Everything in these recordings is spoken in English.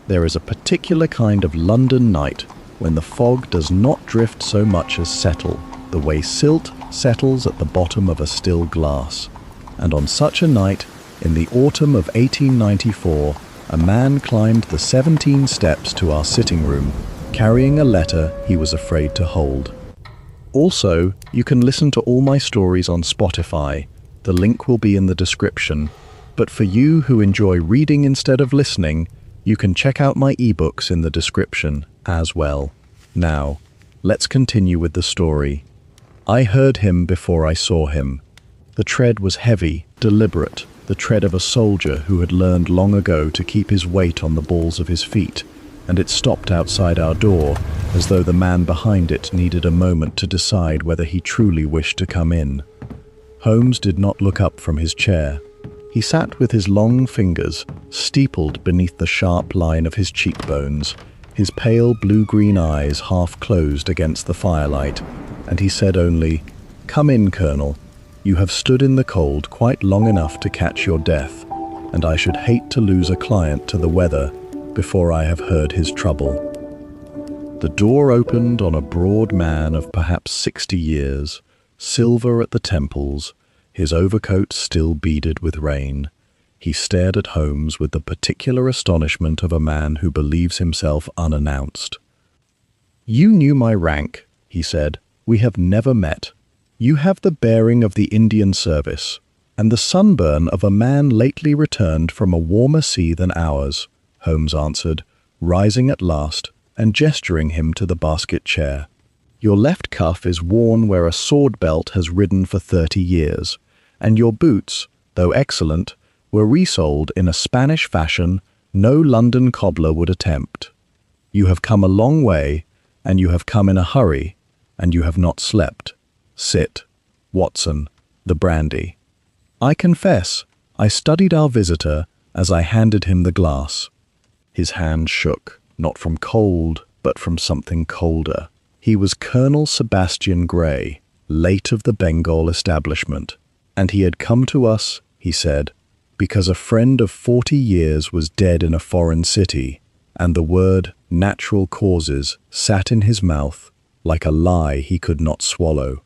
There is a particular kind of London night when the fog does not drift so much as settle, the way silt settles at the bottom of a still glass. And on such a night, in the autumn of 1894, a man climbed the 17 steps to our sitting room, carrying a letter he was afraid to hold. Also, you can listen to all my stories on Spotify. The link will be in the description. But for you who enjoy reading instead of listening, you can check out my ebooks in the description as well. Now, let's continue with the story. I heard him before I saw him. The tread was heavy, deliberate, the tread of a soldier who had learned long ago to keep his weight on the balls of his feet, and it stopped outside our door, as though the man behind it needed a moment to decide whether he truly wished to come in. Holmes did not look up from his chair. He sat with his long fingers steepled beneath the sharp line of his cheekbones, his pale blue-green eyes half closed against the firelight, and he said only, "Come in, Colonel. You have stood in the cold quite long enough to catch your death, and I should hate to lose a client to the weather before I have heard his trouble." The door opened on a broad man of perhaps 60 years, silver at the temples, his overcoat still beaded with rain. He stared at Holmes with the particular astonishment of a man who believes himself unannounced. "You knew my rank," he said. "We have never met. You have the bearing of the Indian service, and the sunburn of a man lately returned from a warmer sea than ours," Holmes answered, rising at last and gesturing him to the basket chair. "Your left cuff is worn where a sword belt has ridden for 30 years, and your boots, though excellent, were resoled in a Spanish fashion no London cobbler would attempt. You have come a long way, and you have come in a hurry, and you have not slept. Sit, Watson, the brandy." I confess, I studied our visitor as I handed him the glass. His hand shook, not from cold, but from something colder. He was Colonel Sebastian Gray, late of the Bengal establishment, and he had come to us, he said, because a friend of 40 years was dead in a foreign city, and the word natural causes sat in his mouth like a lie he could not swallow.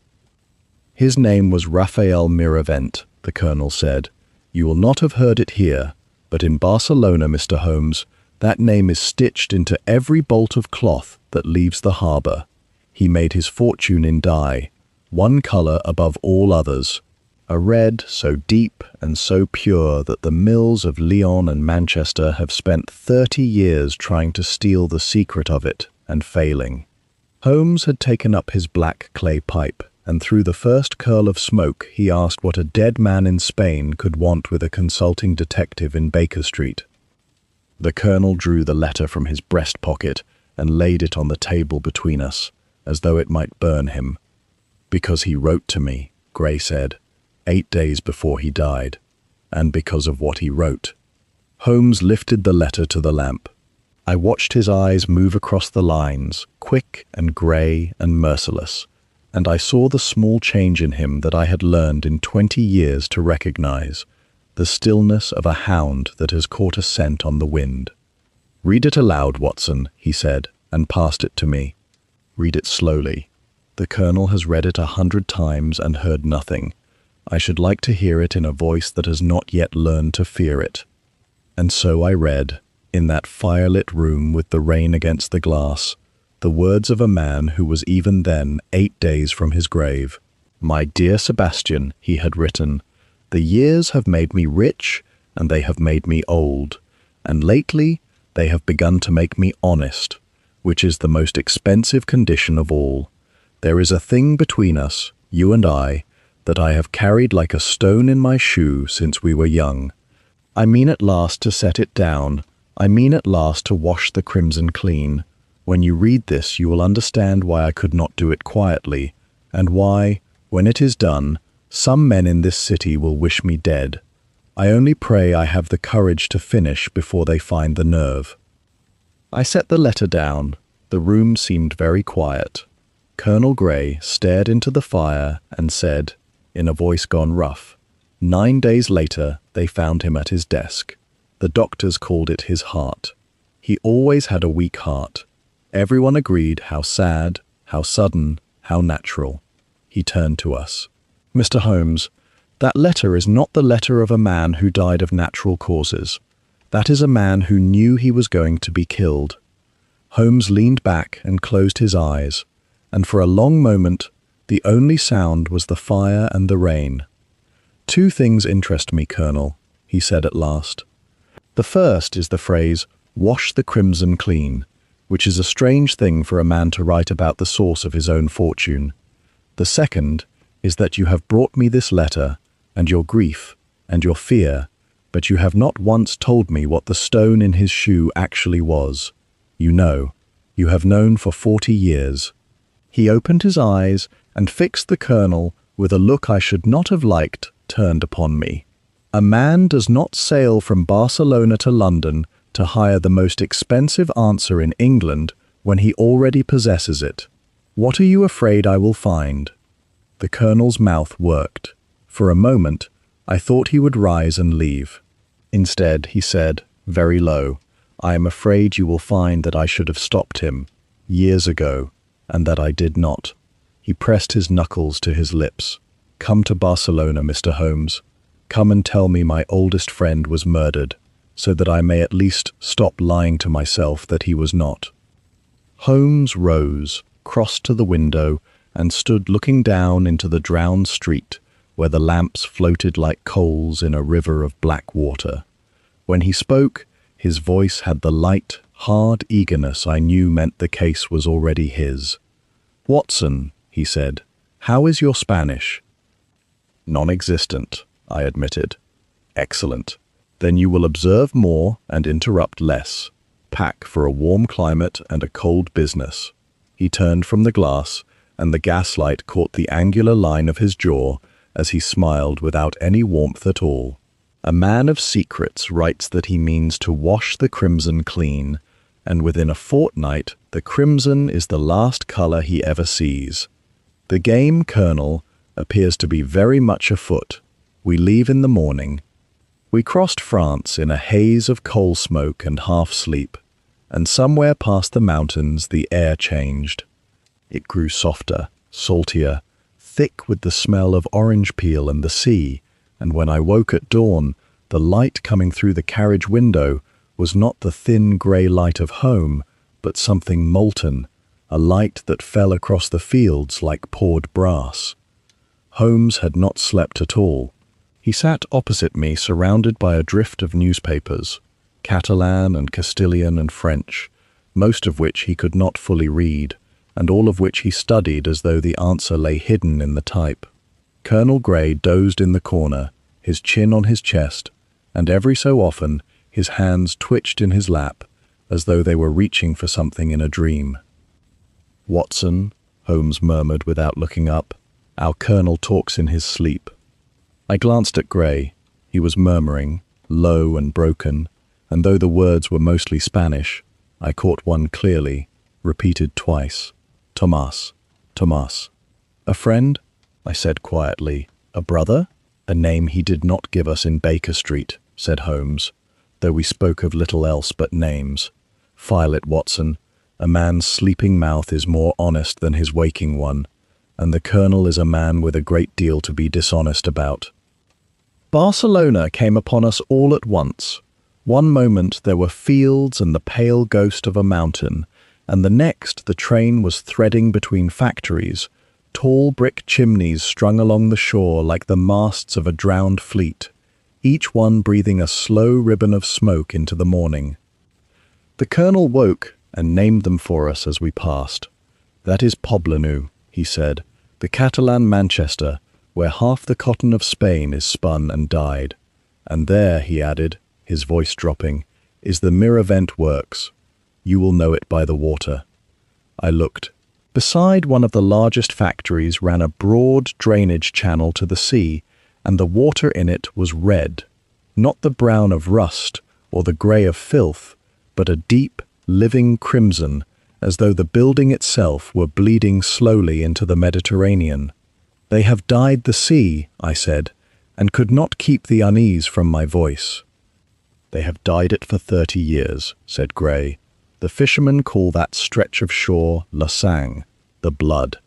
His name was Raphael Miravent, the colonel said. "You will not have heard it here, but in Barcelona, Mr. Holmes, that name is stitched into every bolt of cloth that leaves the harbour. He made his fortune in dye, one colour above all others, a red so deep and so pure that the mills of Lyon and Manchester have spent 30 years trying to steal the secret of it and failing." Holmes had taken up his black clay pipe, and through the first curl of smoke he asked what a dead man in Spain could want with a consulting detective in Baker Street. The colonel drew the letter from his breast pocket and laid it on the table between us, as though it might burn him. "Because he wrote to me," Gray said, 8 days before he died, and because of what he wrote. Holmes lifted the letter to the lamp. I watched his eyes move across the lines, quick and grey and merciless, and I saw the small change in him that I had learned in 20 years to recognize, the stillness of a hound that has caught a scent on the wind. "Read it aloud, Watson," he said, and passed it to me. "Read it slowly. The colonel has read it 100 times and heard nothing. I should like to hear it in a voice that has not yet learned to fear it." And so I read, in that firelit room with the rain against the glass, the words of a man who was even then 8 days from his grave. "My dear Sebastian," he had written, "the years have made me rich, and they have made me old, and lately they have begun to make me honest, which is the most expensive condition of all. There is a thing between us, you and I, that I have carried like a stone in my shoe since we were young. I mean at last to set it down. I mean at last to wash the crimson clean. When you read this, you will understand why I could not do it quietly, and why, when it is done, some men in this city will wish me dead. I only pray I have the courage to finish before they find the nerve." I set the letter down. The room seemed very quiet. Colonel Gray stared into the fire and said, in a voice gone rough, 9 days later they found him at his desk. The doctors called it his heart. He always had a weak heart. Everyone agreed how sad, how sudden, how natural. He turned to us. "Mr. Holmes, that letter is not the letter of a man who died of natural causes. That is a man who knew he was going to be killed." Holmes leaned back and closed his eyes, and for a long moment the only sound was the fire and the rain. "Two things interest me, Colonel," he said at last. "The first is the phrase, 'wash the crimson clean,' which is a strange thing for a man to write about the source of his own fortune. The second is that you have brought me this letter, and your grief, and your fear, but you have not once told me what the stone in his shoe actually was. You know. You have known for 40 years. He opened his eyes and fixed the Colonel with a look I should not have liked turned upon me. "A man does not sail from Barcelona to London to hire the most expensive answer in England when he already possesses it. What are you afraid I will find?" The Colonel's mouth worked. For a moment, I thought he would rise and leave. Instead, he said, very low, "I am afraid you will find that I should have stopped him, years ago, and that I did not." He pressed his knuckles to his lips. "Come to Barcelona, Mr. Holmes. Come and tell me my oldest friend was murdered, so that I may at least stop lying to myself that he was not." Holmes rose, crossed to the window, and stood looking down into the drowned street, where the lamps floated like coals in a river of black water. When he spoke, his voice had the light, hard eagerness I knew meant the case was already his. "Watson," he said, "how is your Spanish?" "Non-existent," I admitted. "Excellent. Then you will observe more and interrupt less. Pack for a warm climate and a cold business." He turned from the glass, and the gaslight caught the angular line of his jaw as he smiled without any warmth at all. "A man of secrets writes that he means to wash the crimson clean, and within a fortnight the crimson is the last colour he ever sees. The game, Colonel, appears to be very much afoot. We leave in the morning." We crossed France in a haze of coal smoke and half-sleep, and somewhere past the mountains the air changed. It grew softer, saltier, thick with the smell of orange peel and the sea, and when I woke at dawn, the light coming through the carriage window was not the thin grey light of home, but something molten, a light that fell across the fields like poured brass. Holmes had not slept at all. He sat opposite me, surrounded by a drift of newspapers, Catalan and Castilian and French, most of which he could not fully read, and all of which he studied as though the answer lay hidden in the type. Colonel Grey dozed in the corner, his chin on his chest, and every so often his hands twitched in his lap, as though they were reaching for something in a dream. "Watson," Holmes murmured without looking up, "our Colonel talks in his sleep." I glanced at Grey. He was murmuring, low and broken, and though the words were mostly Spanish, I caught one clearly, repeated twice. "Tomás, Tomás." "A friend?" I said quietly. "A brother?" "A name he did not give us in Baker Street," said Holmes, though we spoke of little else but names. "File it, Watson. A man's sleeping mouth is more honest than his waking one, and the Colonel is a man with a great deal to be dishonest about." Barcelona came upon us all at once. One moment there were fields and the pale ghost of a mountain, and the next the train was threading between factories, tall brick chimneys strung along the shore like the masts of a drowned fleet, each one breathing a slow ribbon of smoke into the morning. The Colonel woke and named them for us as we passed. "That is Poblenou," he said, "the Catalan Manchester, where half the cotton of Spain is spun and dyed. And there," he added, his voice dropping, "is the Miravent works. You will know it by the water." I looked. Beside one of the largest factories ran a broad drainage channel to the sea, and the water in it was red, not the brown of rust or the grey of filth, but a deep, living crimson, as though the building itself were bleeding slowly into the Mediterranean. "They have dyed the sea," I said, and could not keep the unease from my voice. "They have dyed it for 30 years," said Gray. "The fishermen call that stretch of shore le sang, the blood.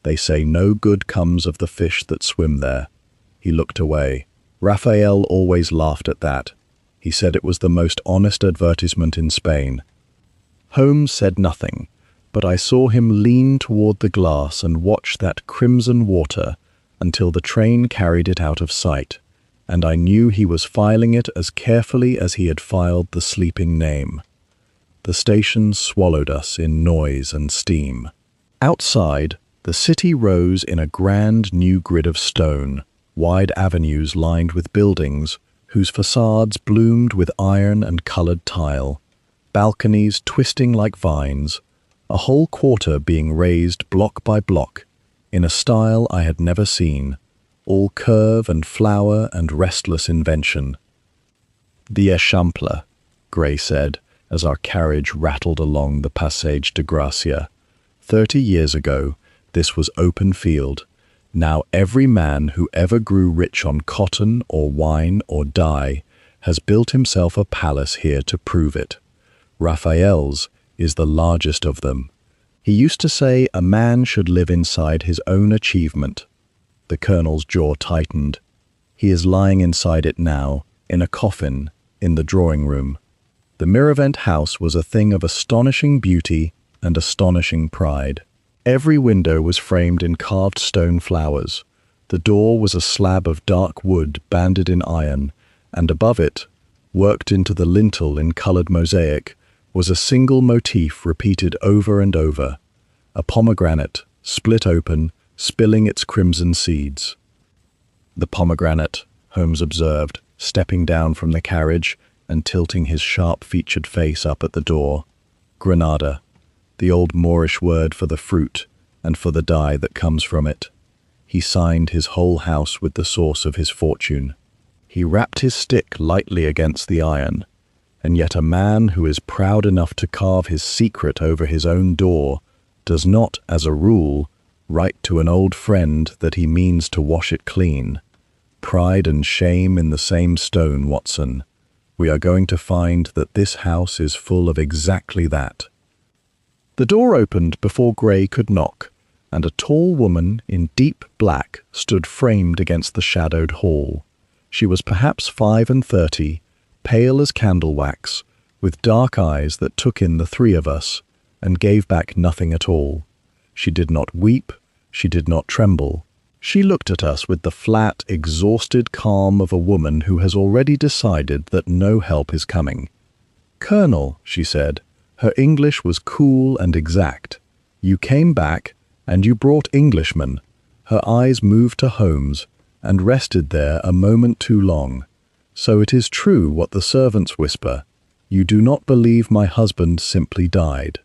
They say no good comes of the fish that swim there." He looked away. Raphael always laughed at that. He said it was the most honest advertisement in Spain. Holmes said nothing, but I saw him lean toward the glass and watch that crimson water until the train carried it out of sight, and I knew he was filing it as carefully as he had filed the sleeping name. The station swallowed us in noise and steam. Outside, the city rose in a grand new grid of stone, wide avenues lined with buildings whose facades bloomed with iron and colored tile, balconies twisting like vines, a whole quarter being raised block by block, in a style I had never seen, all curve and flower and restless invention. "The Eixample," Gray said, as our carriage rattled along the Passage de Gracia. 30 years ago, this was open field. Now every man who ever grew rich on cotton or wine or dye has built himself a palace here to prove it. Raphael's is the largest of them. He used to say a man should live inside his own achievement. The colonel's jaw tightened. He is lying inside it now, in a coffin, in the drawing room. The Miravent house was a thing of astonishing beauty and astonishing pride. Every window was framed in carved stone flowers. The door was a slab of dark wood banded in iron, and above it, worked into the lintel in colored mosaic, was a single motif repeated over and over, a pomegranate, split open, spilling its crimson seeds. "The pomegranate," Holmes observed, stepping down from the carriage and tilting his sharp-featured face up at the door. "Granada, the old Moorish word for the fruit and for the dye that comes from it. He signed his whole house with the source of his fortune. He rapped his stick lightly against the iron, and yet a man who is proud enough to carve his secret over his own door does not, as a rule, write to an old friend that he means to wash it clean. Pride and shame in the same stone, Watson. We are going to find that this house is full of exactly that." The door opened before Gray could knock, and a tall woman in deep black stood framed against the shadowed hall. She was perhaps 35, pale as candle wax, with dark eyes that took in the three of us and gave back nothing at all. She did not weep, she did not tremble. She looked at us with the flat, exhausted calm of a woman who has already decided that no help is coming. "Colonel," she said, her English was cool and exact, "you came back, and you brought Englishmen." Her eyes moved to Holmes, and rested there a moment too long. "So it is true what the servants whisper. You do not believe my husband simply died."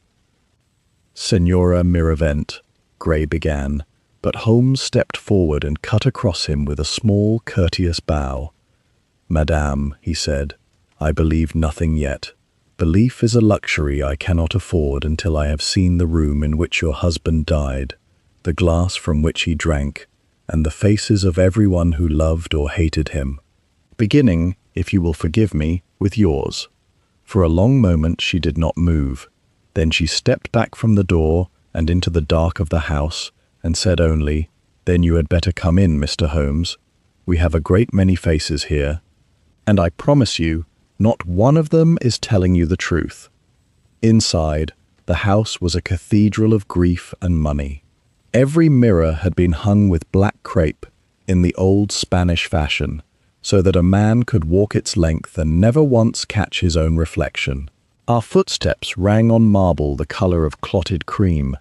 "Senora Miravent," Gray began, but Holmes stepped forward and cut across him with a small, courteous bow. "Madame," he said, "I believe nothing yet. Belief is a luxury I cannot afford until I have seen the room in which your husband died, the glass from which he drank, and the faces of everyone who loved or hated him. Beginning, if you will forgive me, with yours." For a long moment she did not move. Then she stepped back from the door and into the dark of the house, and said only, "Then you had better come in, Mr. Holmes. We have a great many faces here, and I promise you, not one of them is telling you the truth." Inside, the house was a cathedral of grief and money. Every mirror had been hung with black crepe in the old Spanish fashion, so that a man could walk its length and never once catch his own reflection. Our footsteps rang on marble the color of clotted cream,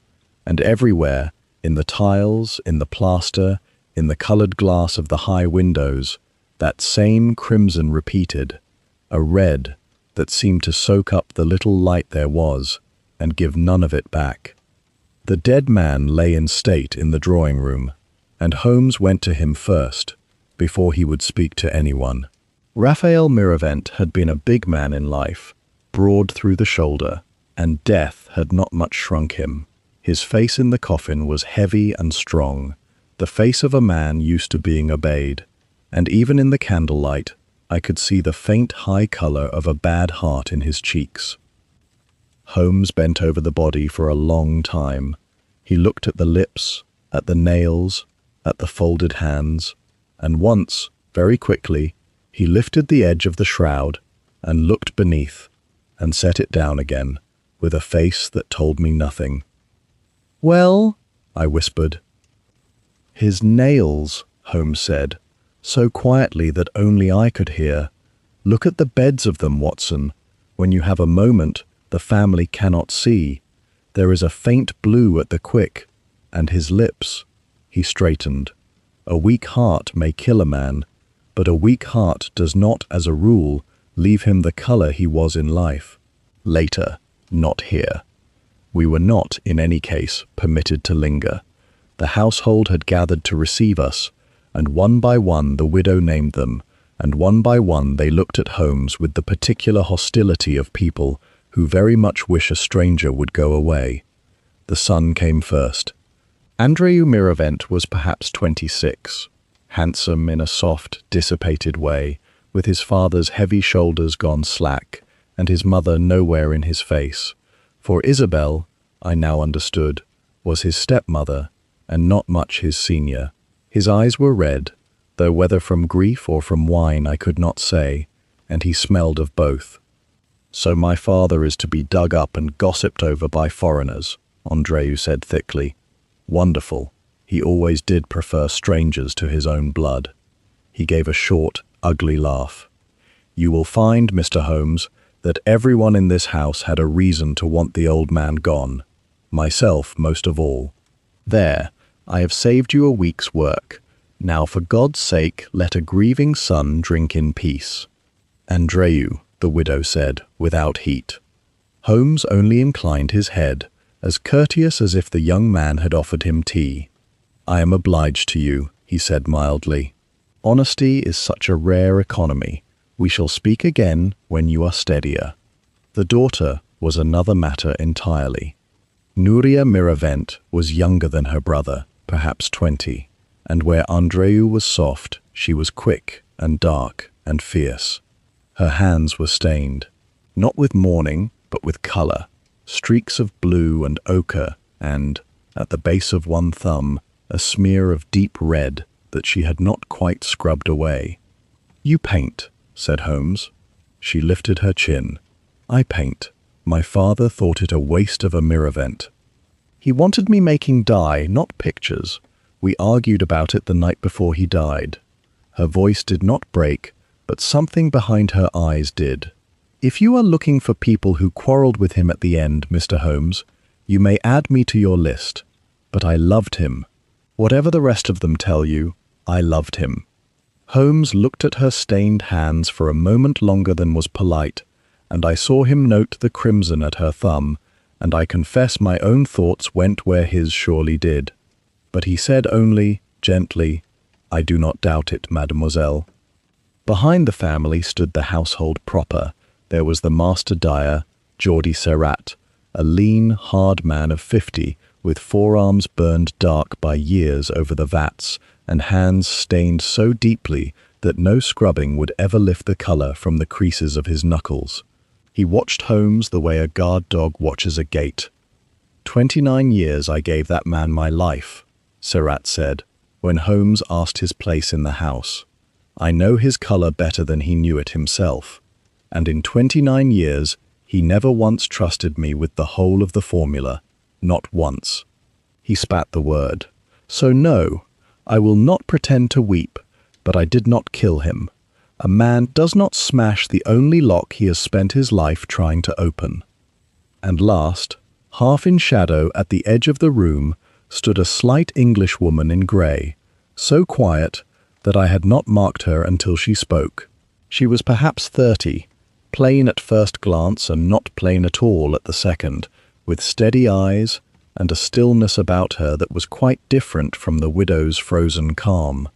and everywhere, in the tiles, in the plaster, in the colored glass of the high windows, that same crimson repeated, a red that seemed to soak up the little light there was and give none of it back. The dead man lay in state in the drawing room, and Holmes went to him first, before he would speak to anyone. Raphael Miravent had been a big man in life, broad through the shoulder, and death had not much shrunk him. His face in the coffin was heavy and strong, the face of a man used to being obeyed, and even in the candlelight, I could see the faint high color of a bad heart in his cheeks. Holmes bent over the body for a long time. He looked at the lips, at the nails, at the folded hands, and once, very quickly, he lifted the edge of the shroud and looked beneath and set it down again with a face that told me nothing. "Well," I whispered. "His nails," Holmes said, so quietly that only I could hear. "Look at the beds of them, Watson. When you have a moment, the family cannot see. There is a faint blue at the quick, and his lips." He straightened. "A weak heart may kill a man, but a weak heart does not, as a rule, leave him the color he was in life. Later, not here." We were not, in any case, permitted to linger. The household had gathered to receive us, and one by one the widow named them, and one by one they looked at Holmes with the particular hostility of people who very much wish a stranger would go away. The son came first. Andreu Miravent was perhaps 26, handsome in a soft, dissipated way, with his father's heavy shoulders gone slack, and his mother nowhere in his face. For Isabel, I now understood, was his stepmother, and not much his senior. His eyes were red, though whether from grief or from wine I could not say, and he smelled of both. "So my father is to be dug up and gossiped over by foreigners," Andreu said thickly. "Wonderful. He always did prefer strangers to his own blood." He gave a short, ugly laugh. "You will find, Mr. Holmes, that everyone in this house had a reason to want the old man gone. Myself most of all. There, I have saved you a week's work. Now for God's sake let a grieving son drink in peace." "Andreu," the widow said, without heat. Holmes only inclined his head, as courteous as if the young man had offered him tea. "I am obliged to you," he said mildly. "Honesty is such a rare economy. We shall speak again when you are steadier." The daughter was another matter entirely. Nuria Miravent was younger than her brother, perhaps 20, and where Andreu was soft, she was quick and dark and fierce. Her hands were stained, not with mourning, but with color, streaks of blue and ochre, and, at the base of one thumb, a smear of deep red that she had not quite scrubbed away. "You paint," said Holmes. She lifted her chin. "I paint. My father thought it a waste of a Miravent. He wanted me making dye, not pictures. We argued about it the night before he died." Her voice did not break, but something behind her eyes did. "If you are looking for people who quarreled with him at the end, Mr. Holmes, you may add me to your list. But I loved him. Whatever the rest of them tell you, I loved him." Holmes looked at her stained hands for a moment longer than was polite, and I saw him note the crimson at her thumb, and I confess my own thoughts went where his surely did. But he said only, gently, "I do not doubt it, mademoiselle." Behind the family stood the household proper. There was the master dyer, Geordie Serrat, a lean, hard man of 50, with forearms burned dark by years over the vats, and hands stained so deeply that no scrubbing would ever lift the color from the creases of his knuckles. He watched Holmes the way a guard dog watches a gate. 29 years I gave that man my life," Serrat said, when Holmes asked his place in the house. "I know his color better than he knew it himself, and in 29 years he never once trusted me with the whole of the formula, not once." He spat the word. "So no, I will not pretend to weep, but I did not kill him. A man does not smash the only lock he has spent his life trying to open." And last, half in shadow at the edge of the room, stood a slight Englishwoman in grey, so quiet that I had not marked her until she spoke. She was perhaps 30, plain at first glance and not plain at all at the second, with steady eyes and a stillness about her that was quite different from the widow's frozen calm.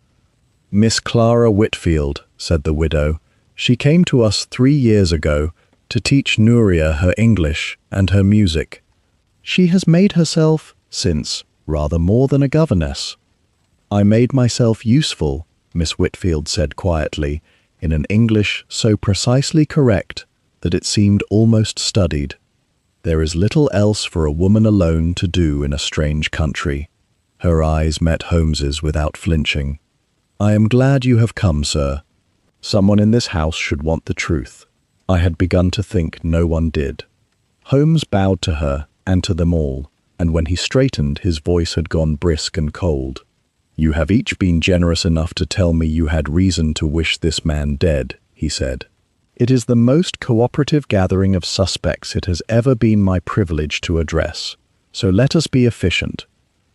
"Miss Clara Whitfield," said the widow. "She came to us 3 years ago to teach Nuria her English and her music. She has made herself, since, rather more than a governess." "I made myself useful," Miss Whitfield said quietly, in an English so precisely correct that it seemed almost studied. "There is little else for a woman alone to do in a strange country." Her eyes met Holmes's without flinching. "I am glad you have come, sir. Someone in this house should want the truth. I had begun to think no one did." Holmes bowed to her and to them all, and when he straightened, his voice had gone brisk and cold. "You have each been generous enough to tell me you had reason to wish this man dead," he said. "It is the most cooperative gathering of suspects it has ever been my privilege to address, so let us be efficient.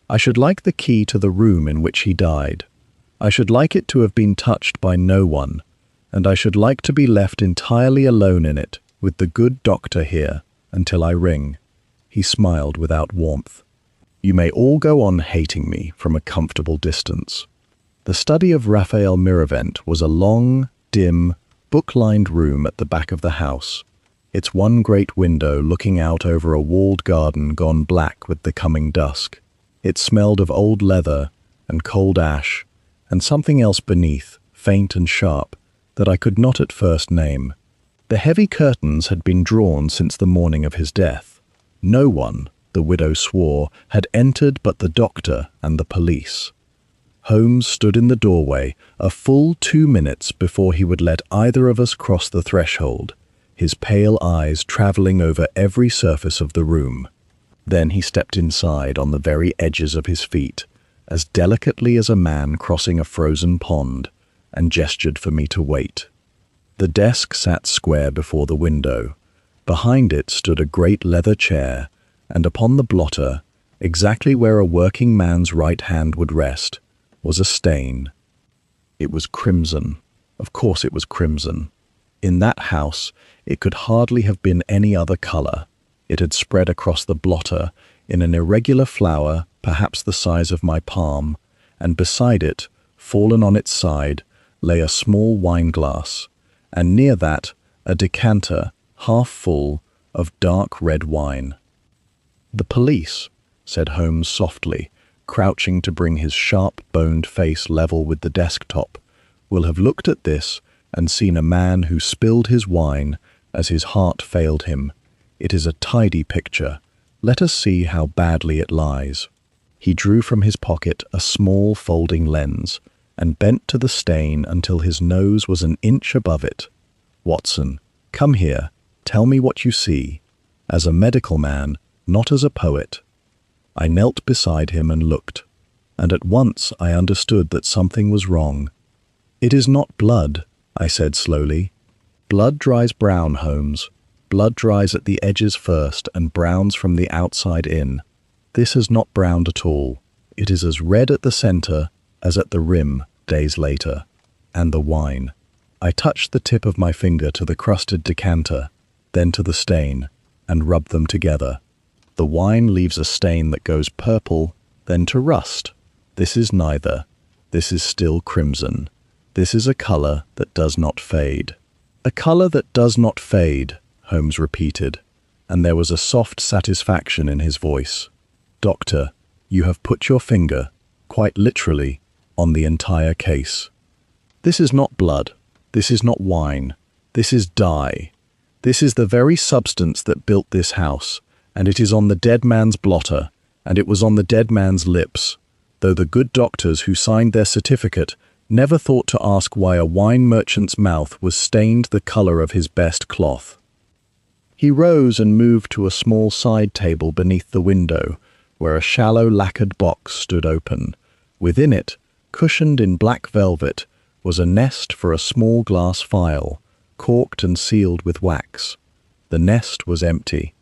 I should like the key to the room in which he died. I should like it to have been touched by no one, and I should like to be left entirely alone in it, with the good doctor here, until I ring." He smiled without warmth. "You may all go on hating me from a comfortable distance." The study of Raphael Miravent was a long, dim, book-lined room at the back of the house, its one great window looking out over a walled garden gone black with the coming dusk. It smelled of old leather and cold ash, and something else beneath, faint and sharp, that I could not at first name. The heavy curtains had been drawn since the morning of his death. No one, the widow swore, had entered but the doctor and the police. Holmes stood in the doorway a full 2 minutes before he would let either of us cross the threshold, his pale eyes travelling over every surface of the room. Then he stepped inside on the very edges of his feet, as delicately as a man crossing a frozen pond, and gestured for me to wait. The desk sat square before the window. Behind it stood a great leather chair, and upon the blotter, exactly where a working man's right hand would rest, was a stain. It was crimson. Of course it was crimson. In that house, it could hardly have been any other colour. It had spread across the blotter in an irregular flower, perhaps the size of my palm, and beside it, fallen on its side, lay a small wine-glass, and near that, a decanter, half full, of dark red wine. "The police," said Holmes softly, crouching to bring his sharp-boned face level with the desktop, "will have looked at this and seen a man who spilled his wine as his heart failed him. It is a tidy picture. Let us see how badly it lies." He drew from his pocket a small folding lens and bent to the stain until his nose was an inch above it. "Watson, come here. Tell me what you see. As a medical man, not as a poet." I knelt beside him and looked, and at once I understood that something was wrong. "It is not blood," I said slowly. "Blood dries brown, Holmes. Blood dries at the edges first and browns from the outside in. This has not browned at all. It is as red at the centre as at the rim days later. And the wine." I touched the tip of my finger to the crusted decanter, then to the stain, and rubbed them together. The wine leaves a stain that goes purple, then to rust. This is neither. This is still crimson. This is a colour that does not fade. "A colour that does not fade," Holmes repeated, and there was a soft satisfaction in his voice. "Doctor, you have put your finger, quite literally, on the entire case. This is not blood. This is not wine. This is dye. This is the very substance that built this house, and it is on the dead man's blotter, and it was on the dead man's lips, though the good doctors who signed their certificate never thought to ask why a wine merchant's mouth was stained the colour of his best cloth." He rose and moved to a small side table beneath the window, where a shallow lacquered box stood open. Within it, cushioned in black velvet, was a nest for a small glass phial, corked and sealed with wax. The nest was empty.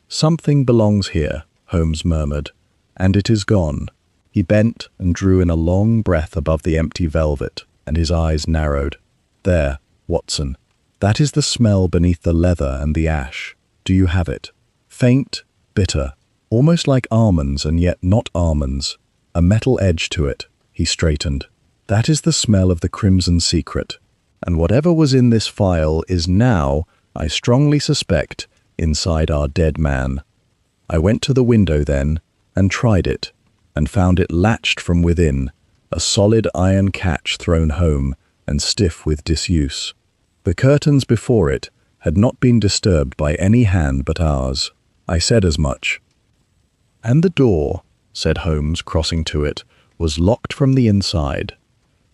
"Something belongs here," Holmes murmured, "and it is gone." He bent and drew in a long breath above the empty velvet, and his eyes narrowed. "There, Watson. That is the smell beneath the leather and the ash. Do you have it? Faint, bitter, almost like almonds and yet not almonds. A metal edge to it." He straightened. "That is the smell of the crimson secret. And whatever was in this phial is now, I strongly suspect, inside our dead man." I went to the window then and tried it, and found it latched from within, a solid iron catch thrown home, and stiff with disuse. The curtains before it had not been disturbed by any hand but ours. I said as much. "And the door," said Holmes, crossing to it, "was locked from the inside.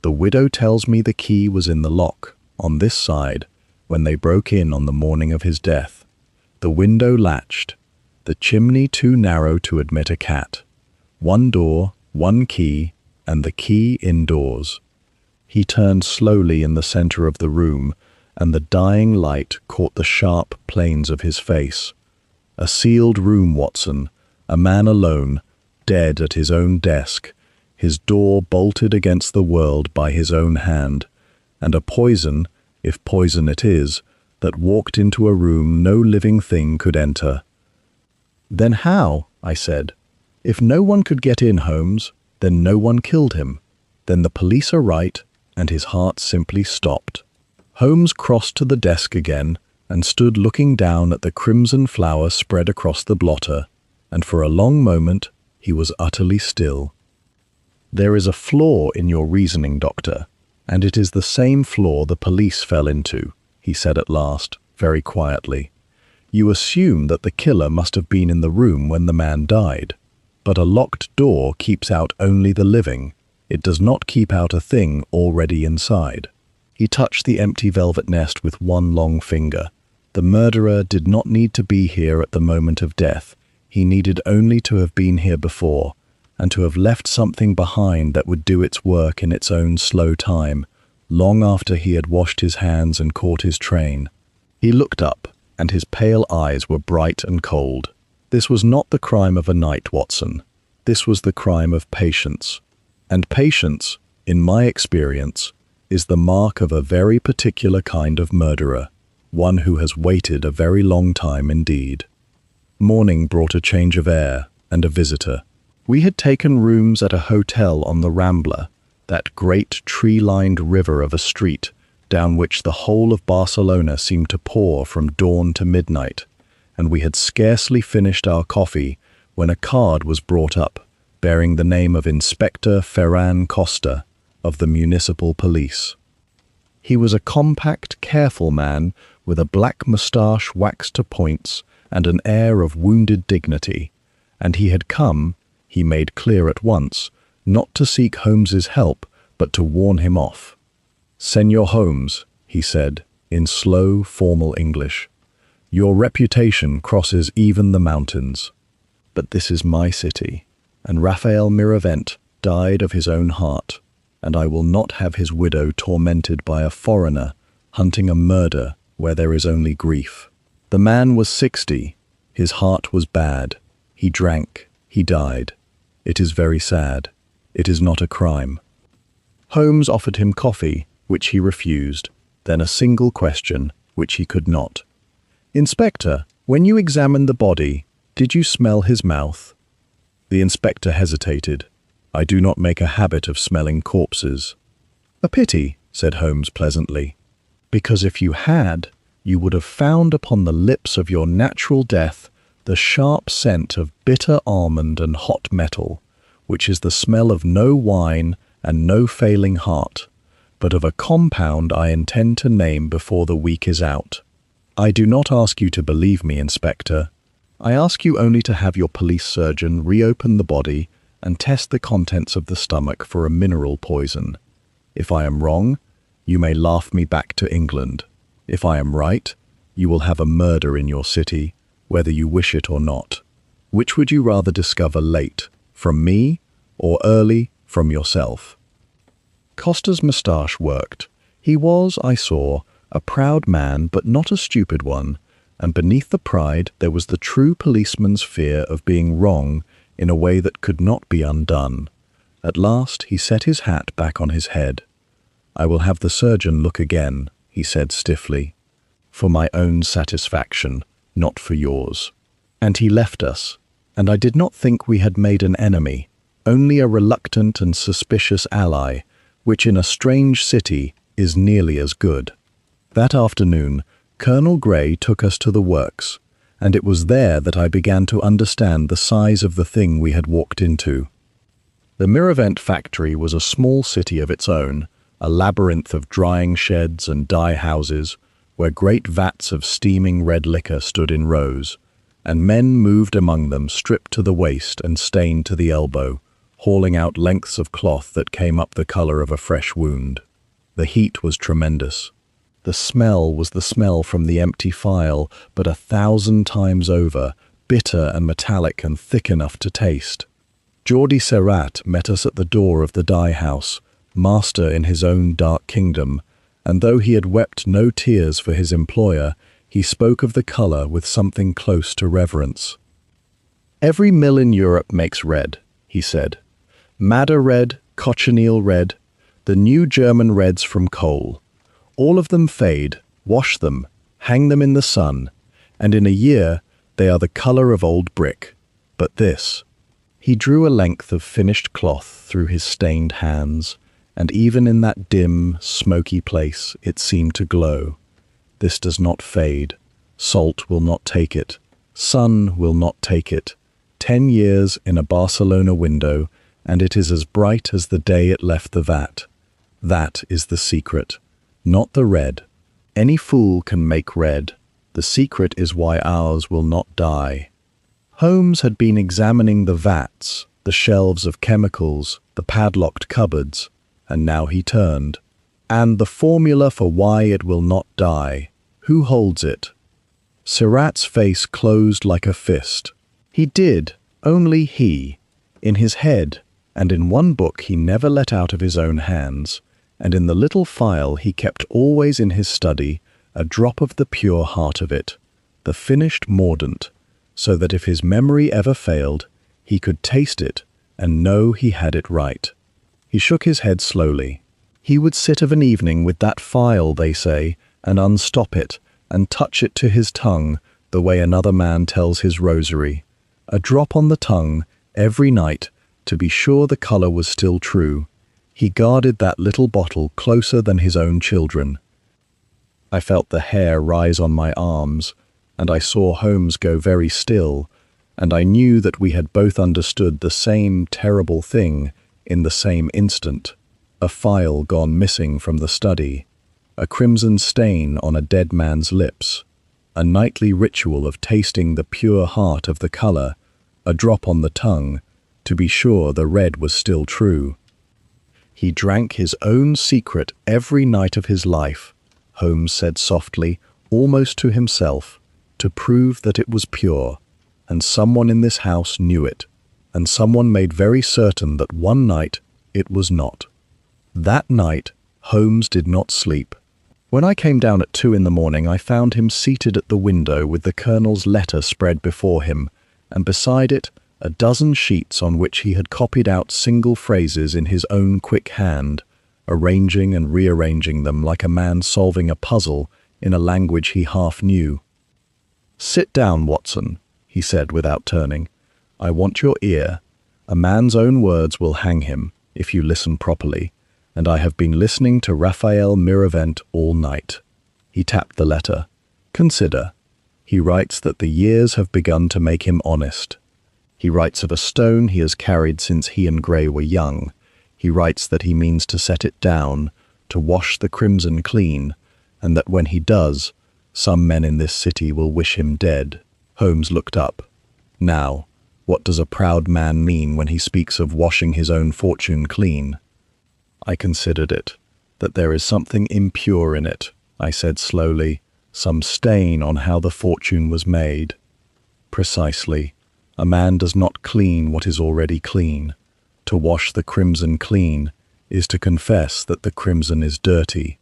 The widow tells me the key was in the lock, on this side, when they broke in on the morning of his death. The window latched, the chimney too narrow to admit a cat. One door, one key, and the key indoors." He turned slowly in the center of the room, and the dying light caught the sharp planes of his face. "A sealed room, Watson, a man alone, dead at his own desk, his door bolted against the world by his own hand, and a poison, if poison it is, that walked into a room no living thing could enter." "Then how?" I said. "If no one could get in, Holmes, then no one killed him. Then the police are right," and his heart simply stopped. Holmes crossed to the desk again and stood looking down at the crimson flower spread across the blotter, and for a long moment he was utterly still. "There is a flaw in your reasoning, Doctor, and it is the same flaw the police fell into," he said at last, very quietly. "You assume that the killer must have been in the room when the man died. But a locked door keeps out only the living. It does not keep out a thing already inside." He touched the empty velvet nest with one long finger. The murderer did not need to be here at the moment of death. He needed only to have been here before, and to have left something behind that would do its work in its own slow time, long after he had washed his hands and caught his train. He looked up, and his pale eyes were bright and cold. "This was not the crime of a night, Watson. This was the crime of patience. And patience, in my experience, is the mark of a very particular kind of murderer, one who has waited a very long time indeed." Morning brought a change of air and a visitor. We had taken rooms at a hotel on the Rambla, that great tree-lined river of a street down which the whole of Barcelona seemed to pour from dawn to midnight, and we had scarcely finished our coffee when a card was brought up, bearing the name of Inspector Ferran Costa of the Municipal Police. He was a compact, careful man with a black moustache waxed to points and an air of wounded dignity, and he had come, he made clear at once, not to seek Holmes's help, but to warn him off. "Senor Holmes," he said, in slow, formal English, "your reputation crosses even the mountains. But this is my city, and Raphael Miravent died of his own heart, and I will not have his widow tormented by a foreigner hunting a murder where there is only grief. The man was 60. His heart was bad. He drank. He died. It is very sad. It is not a crime." Holmes offered him coffee, which he refused, then a single question, which he could not. "Inspector, when you examined the body, did you smell his mouth?" The inspector hesitated. "I do not make a habit of smelling corpses." "A pity," said Holmes pleasantly, "because if you had, you would have found upon the lips of your natural death the sharp scent of bitter almond and hot metal, which is the smell of no wine and no failing heart, but of a compound I intend to name before the week is out. I do not ask you to believe me, Inspector. I ask you only to have your police surgeon reopen the body and test the contents of the stomach for a mineral poison. If I am wrong, you may laugh me back to England. If I am right, you will have a murder in your city, whether you wish it or not. Which would you rather discover late, from me, or early, from yourself?" Costa's moustache worked. He was, I saw, a proud man, but not a stupid one, and beneath the pride there was the true policeman's fear of being wrong in a way that could not be undone. At last he set his hat back on his head. "I will have the surgeon look again," he said stiffly, "for my own satisfaction, not for yours." And he left us, and I did not think we had made an enemy, only a reluctant and suspicious ally, which in a strange city is nearly as good. That afternoon, Colonel Grey took us to the works, and it was there that I began to understand the size of the thing we had walked into. The Miravent factory was a small city of its own, a labyrinth of drying sheds and dye houses, where great vats of steaming red liquor stood in rows, and men moved among them stripped to the waist and stained to the elbow, hauling out lengths of cloth that came up the color of a fresh wound. The heat was tremendous. The smell was the smell from the empty phial, but 1,000 times over, bitter and metallic and thick enough to taste. Geordie Serrat met us at the door of the dye house, master in his own dark kingdom, and though he had wept no tears for his employer, he spoke of the colour with something close to reverence. "Every mill in Europe makes red," he said. "Madder red, cochineal red, the new German reds from coal. All of them fade, wash them, hang them in the sun, and in a year they are the colour of old brick. But this—" He drew a length of finished cloth through his stained hands, and even in that dim, smoky place it seemed to glow. "This does not fade. Salt will not take it. Sun will not take it. 10 years in a Barcelona window, and it is as bright as the day it left the vat. That is the secret. Not the red. Any fool can make red. The secret is why ours will not die." Holmes had been examining the vats, the shelves of chemicals, the padlocked cupboards, and now he turned. "And the formula for why it will not die. Who holds it?" Serrat's face closed like a fist. He did, only he, in his head, and in one book he never let out of his own hands, and in the little phial he kept always in his study, a drop of the pure heart of it, the finished mordant, so that if his memory ever failed, he could taste it and know he had it right. He shook his head slowly. He would sit of an evening with that phial, they say, and unstop it, and touch it to his tongue, the way another man tells his rosary. A drop on the tongue, every night, to be sure the colour was still true. He guarded that little bottle closer than his own children. I felt the hair rise on my arms, and I saw Holmes go very still, and I knew that we had both understood the same terrible thing in the same instant. A phial gone missing from the study, a crimson stain on a dead man's lips, a nightly ritual of tasting the pure heart of the colour, a drop on the tongue, to be sure the red was still true. He drank his own secret every night of his life, Holmes said softly, almost to himself, to prove that it was pure, and someone in this house knew it, and someone made very certain that one night it was not. That night, Holmes did not sleep. When I came down at 2 in the morning, I found him seated at the window with the Colonel's letter spread before him, and beside it, a dozen sheets on which he had copied out single phrases in his own quick hand, arranging and rearranging them like a man solving a puzzle in a language he half knew. "Sit down, Watson," he said without turning. "I want your ear. A man's own words will hang him, if you listen properly, and I have been listening to Raphael Miravent all night." He tapped the letter. "Consider. He writes that the years have begun to make him honest. He writes of a stone he has carried since he and Gray were young. He writes that he means to set it down, to wash the crimson clean, and that when he does, some men in this city will wish him dead." Holmes looked up. "Now, what does a proud man mean when he speaks of washing his own fortune clean?" I considered it, that there is something impure in it, I said slowly, some stain on how the fortune was made. "Precisely. A man does not clean what is already clean. To wash the crimson clean is to confess that the crimson is dirty,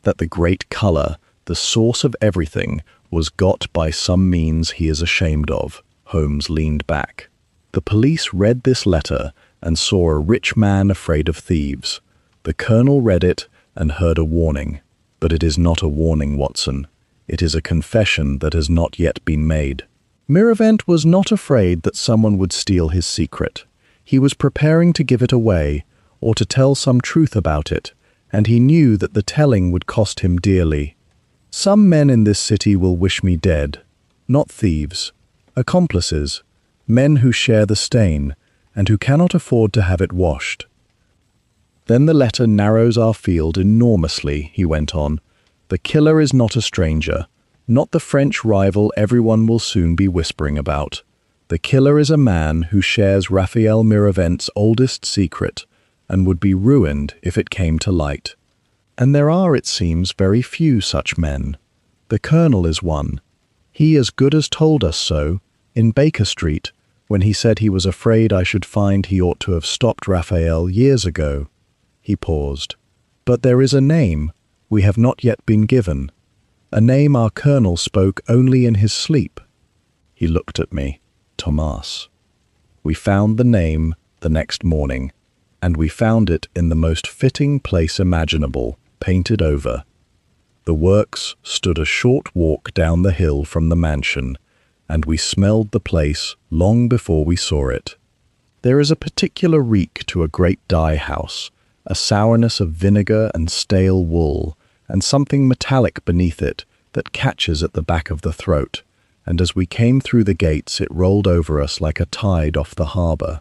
that the great colour, the source of everything, was got by some means he is ashamed of." Holmes leaned back. The police read this letter and saw a rich man afraid of thieves. The Colonel read it and heard a warning. But it is not a warning, Watson. It is a confession that has not yet been made. Miravent was not afraid that someone would steal his secret. He was preparing to give it away, or to tell some truth about it, and he knew that the telling would cost him dearly. "Some men in this city will wish me dead. Not thieves. Accomplices. Men who share the stain, and who cannot afford to have it washed." Then the letter narrows our field enormously, he went on. The killer is not a stranger, not the French rival everyone will soon be whispering about. The killer is a man who shares Raphael Miravent's oldest secret and would be ruined if it came to light. And there are, it seems, very few such men. The Colonel is one. He as good as told us so, in Baker Street, when he said he was afraid I should find he ought to have stopped Raphael years ago. He paused. But there is a name we have not yet been given, a name our Colonel spoke only in his sleep. He looked at me. Thomas. We found the name the next morning, and we found it in the most fitting place imaginable, painted over. The works stood a short walk down the hill from the mansion, and we smelled the place long before we saw it. There is a particular reek to a great dye house, a sourness of vinegar and stale wool, and something metallic beneath it that catches at the back of the throat, and as we came through the gates it rolled over us like a tide off the harbour.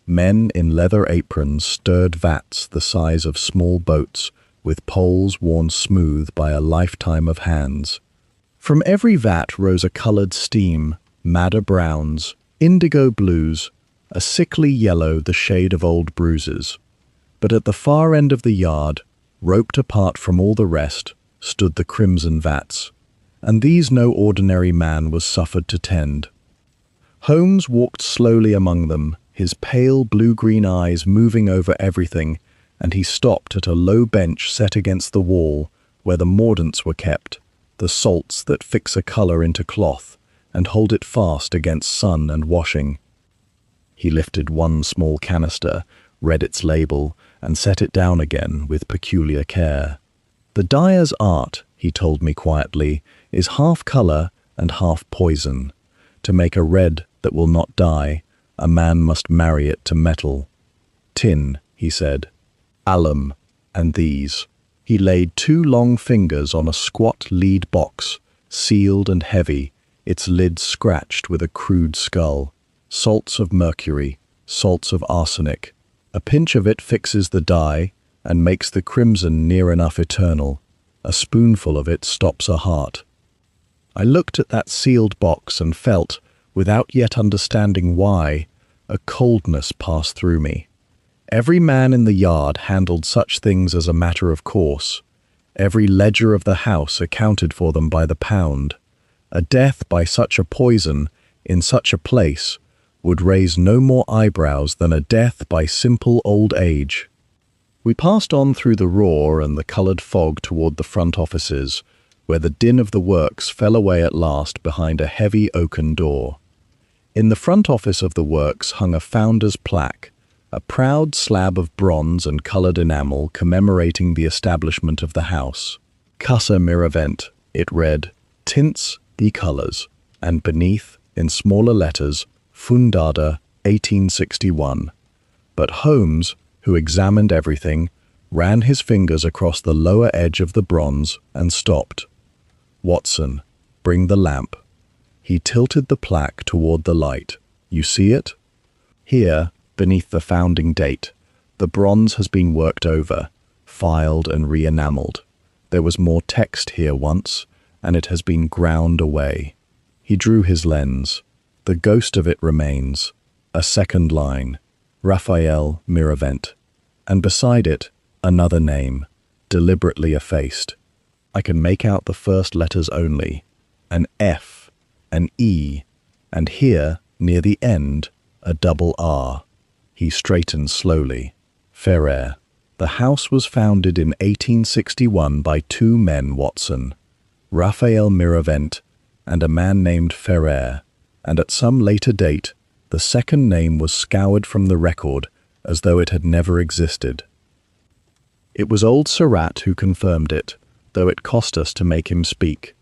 Men in leather aprons stirred vats the size of small boats, with poles worn smooth by a lifetime of hands. From every vat rose a coloured steam, madder browns, indigo blues, a sickly yellow the shade of old bruises. But at the far end of the yard, roped apart from all the rest, stood the crimson vats, and these no ordinary man was suffered to tend. Holmes walked slowly among them, his pale blue-green eyes moving over everything, and he stopped at a low bench set against the wall, where the mordants were kept, the salts that fix a colour into cloth, and hold it fast against sun and washing. He lifted one small canister, read its label, and set it down again with peculiar care. The dyer's art, he told me quietly, is half colour and half poison. To make a red that will not dye, a man must marry it to metal. Tin, he said, alum, and these. He laid 2 long fingers on a squat lead box, sealed and heavy, its lid scratched with a crude skull. Salts of mercury, salts of arsenic. A pinch of it fixes the dye and makes the crimson near enough eternal. A spoonful of it stops a heart. I looked at that sealed box and felt, without yet understanding why, a coldness pass through me. Every man in the yard handled such things as a matter of course. Every ledger of the house accounted for them by the pound. A death by such a poison, in such a place, would raise no more eyebrows than a death by simple old age. We passed on through the roar and the coloured fog toward the front offices, where the din of the works fell away at last behind a heavy oaken door. In the front office of the works hung a founder's plaque, a proud slab of bronze and coloured enamel commemorating the establishment of the house. Casa Miravent, it read, tints e colours, and beneath, in smaller letters, Fundada, 1861. But Holmes, who examined everything, ran his fingers across the lower edge of the bronze and stopped. Watson, bring the lamp. He tilted the plaque toward the light. You see it? Here, beneath the founding date, the bronze has been worked over, filed and re-enamelled. There was more text here once, and it has been ground away. He drew his lens. The ghost of it remains. A second line, Raphael Miravent, and beside it, another name, deliberately effaced. I can make out the first letters only, an F, an E, and here, near the end, a double R. He straightened slowly. Ferrer. The house was founded in 1861 by 2 men, Watson, Raphael Miravent and a man named Ferrer, and at some later date, the second name was scoured from the record as though it had never existed. It was old Surratt who confirmed it, though it cost us to make him speak.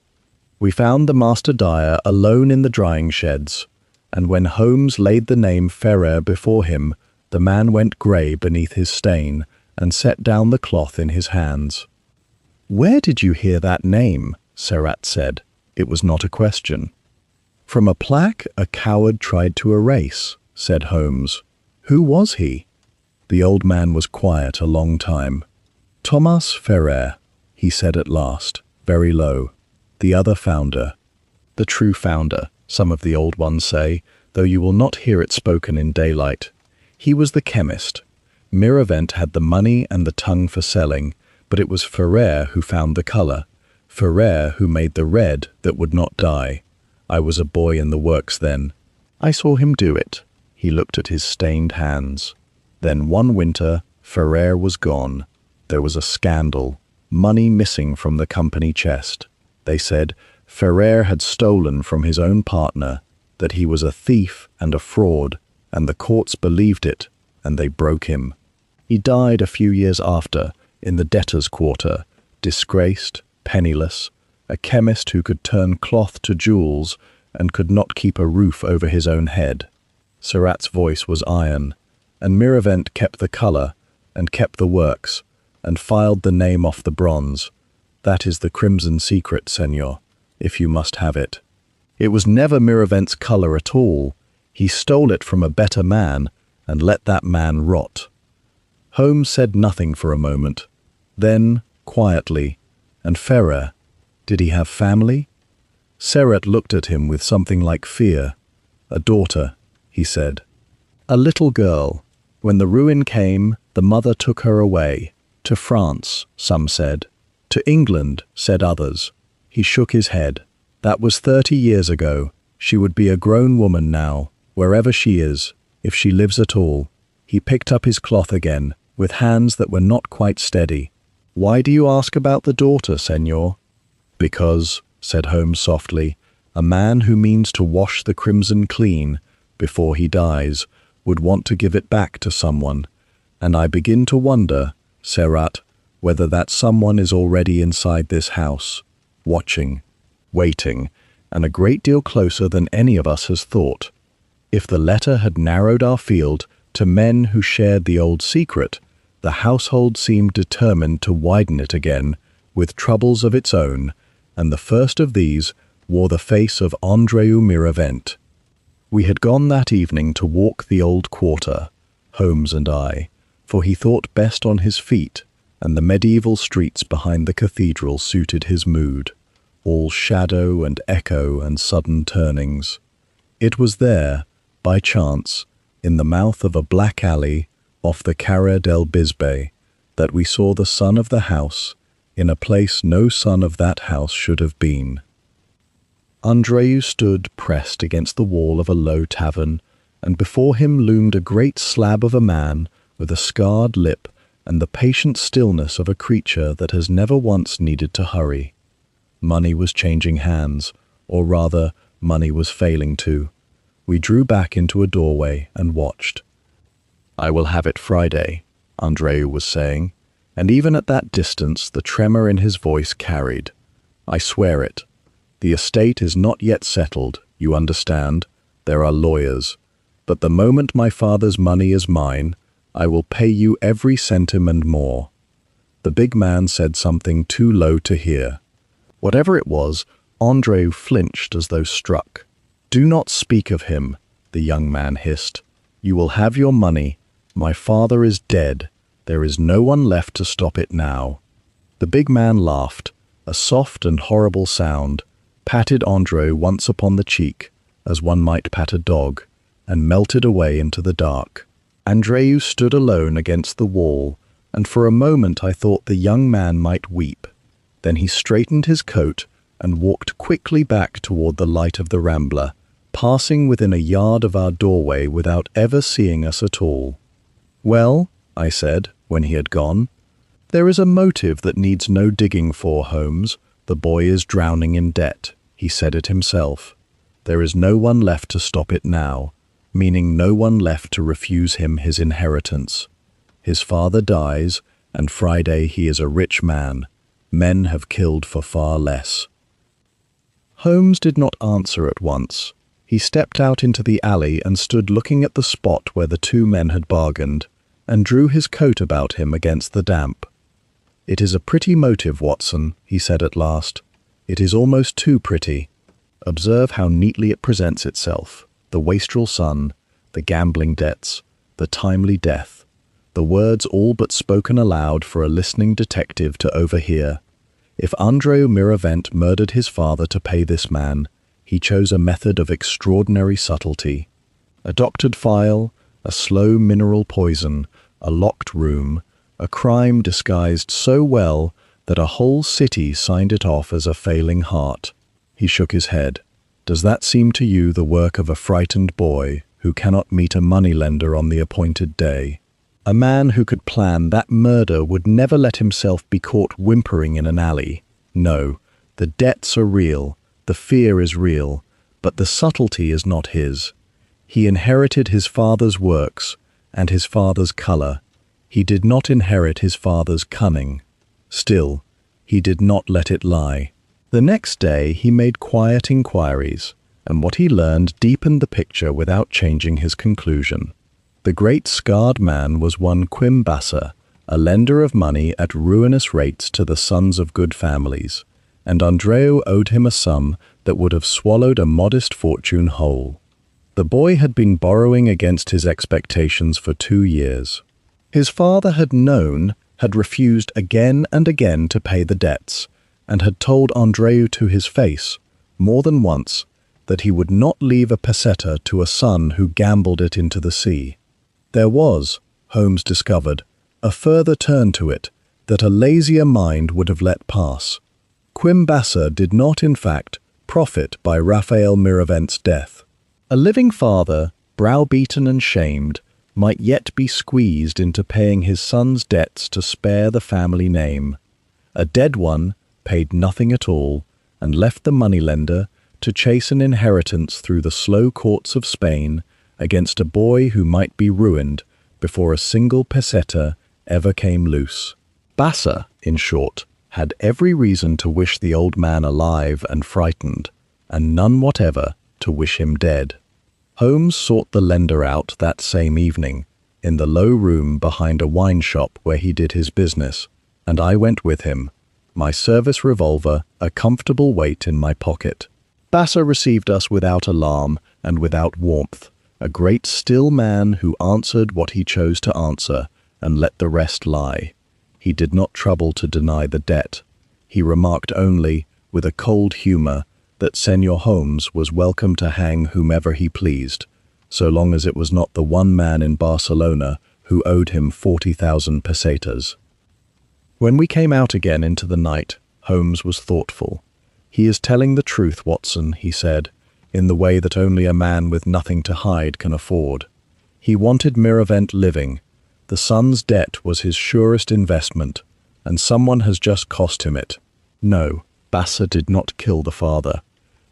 We found the master dyer alone in the drying sheds, and when Holmes laid the name Ferrer before him, the man went grey beneath his stain and set down the cloth in his hands. "Where did you hear that name?" Surratt said. It was not a question. "From a plaque a coward tried to erase," said Holmes. "Who was he?" The old man was quiet a long time. "Thomas Ferrer," he said at last, very low. "The other founder." "The true founder," some of the old ones say, though you will not hear it spoken in daylight. He was the chemist. Miravent had the money and the tongue for selling, but it was Ferrer who found the colour. Ferrer who made the red that would not die. I was a boy in the works then. I saw him do it. He looked at his stained hands. Then one winter, Ferrer was gone. There was a scandal. Money missing from the company chest. They said Ferrer had stolen from his own partner, that he was a thief and a fraud, and the courts believed it, and they broke him. He died a few years after, in the debtors' quarter, disgraced, penniless, a chemist who could turn cloth to jewels and could not keep a roof over his own head. Seurat's voice was iron, and Miravent kept the colour, and kept the works, and filed the name off the bronze. That is the crimson secret, Senor, if you must have it. It was never Miravent's colour at all. He stole it from a better man, and let that man rot. Holmes said nothing for a moment. Then, quietly, "And Ferrer, did he have family?" Seurat looked at him with something like fear. "A daughter," he said. "A little girl. When the ruin came, the mother took her away. To France, some said. To England, said others." He shook his head. "That was 30 years ago. She would be a grown woman now, wherever she is, if she lives at all." He picked up his cloth again, with hands that were not quite steady. "Why do you ask about the daughter, Senor?" "Because," said Holmes softly, "a man who means to wash the crimson clean, before he dies, would want to give it back to someone. And I begin to wonder, Seurat, whether that someone is already inside this house, watching, waiting, and a great deal closer than any of us has thought. If the letter had narrowed our field to men who shared the old secret, the household seemed determined to widen it again, with troubles of its own, and the first of these wore the face of Andreu Miravent. We had gone that evening to walk the old quarter, Holmes and I, for he thought best on his feet, and the medieval streets behind the cathedral suited his mood, all shadow and echo and sudden turnings. It was there, by chance, in the mouth of a black alley off the Carrer del Bisbe, that we saw the son of the house, in a place no son of that house should have been. Andreu stood pressed against the wall of a low tavern, and before him loomed a great slab of a man with a scarred lip and the patient stillness of a creature that has never once needed to hurry. Money was changing hands, or rather, money was failing to. We drew back into a doorway and watched. "I will have it Friday," Andreu was saying, and even at that distance the tremor in his voice carried. "I swear it. The estate is not yet settled, you understand. There are lawyers. But the moment my father's money is mine, I will pay you every centime and more." The big man said something too low to hear. Whatever it was, Andreu flinched as though struck. "Do not speak of him," the young man hissed. "You will have your money. My father is dead. There is no one left to stop it now." The big man laughed, a soft and horrible sound, patted Andreu once upon the cheek, as one might pat a dog, and melted away into the dark. Andreu stood alone against the wall, and for a moment I thought the young man might weep. Then he straightened his coat and walked quickly back toward the light of the Rambla, passing within a yard of our doorway without ever seeing us at all. "Well," I said, when he had gone, "there is a motive that needs no digging for, Holmes. The boy is drowning in debt. He said it himself. There is no one left to stop it now, meaning no one left to refuse him his inheritance. His father dies, and Friday he is a rich man. Men have killed for far less." Holmes did not answer at once. He stepped out into the alley and stood looking at the spot where the two men had bargained, and drew his coat about him against the damp. "It is a pretty motive, Watson," he said at last. "It is almost too pretty. Observe how neatly it presents itself. The wastrel son, the gambling debts, the timely death. the words all but spoken aloud for a listening detective to overhear. If Andreu Miravent murdered his father to pay this man, he chose a method of extraordinary subtlety. A doctored file, a slow mineral poison, a locked room, a crime disguised so well that a whole city signed it off as a failing heart. He shook his head. Does that seem to you the work of a frightened boy who cannot meet a moneylender on the appointed day? A man who could plan that murder would never let himself be caught whimpering in an alley. No, the debts are real, the fear is real, but the subtlety is not his. He inherited his father's works and his father's colour. He did not inherit his father's cunning. Still, he did not let it lie. The next day he made quiet inquiries, and what he learned deepened the picture without changing his conclusion. The great scarred man was one Quim Basser, a lender of money at ruinous rates to the sons of good families, and Andreu owed him a sum that would have swallowed a modest fortune whole. The boy had been borrowing against his expectations for 2 years. His father had refused again and again to pay the debts, and had told Andreu to his face, more than once, that he would not leave a peseta to a son who gambled it into the sea. There was, Holmes discovered, a further turn to it that a lazier mind would have let pass. Quim Basser did not, in fact, profit by Raphael Miravent's death. A living father, browbeaten and shamed, might yet be squeezed into paying his son's debts to spare the family name. A dead one paid nothing at all and left the moneylender to chase an inheritance through the slow courts of Spain against a boy who might be ruined before a single peseta ever came loose. Basser, in short, had every reason to wish the old man alive and frightened, and none whatever to wish him dead. Holmes sought the lender out that same evening, in the low room behind a wine shop where he did his business, and I went with him, my service revolver a comfortable weight in my pocket. Basser received us without alarm and without warmth, a great still man who answered what he chose to answer and let the rest lie. He did not trouble to deny the debt. He remarked only, with a cold humour, that Senor Holmes was welcome to hang whomever he pleased, so long as it was not the one man in Barcelona who owed him 40,000 pesetas. When we came out again into the night, Holmes was thoughtful. "He is telling the truth, Watson," he said, in the way that only a man with nothing to hide can afford. He wanted Miravent living. The son's debt was his surest investment, and someone has just cost him it. No, Basser did not kill the father,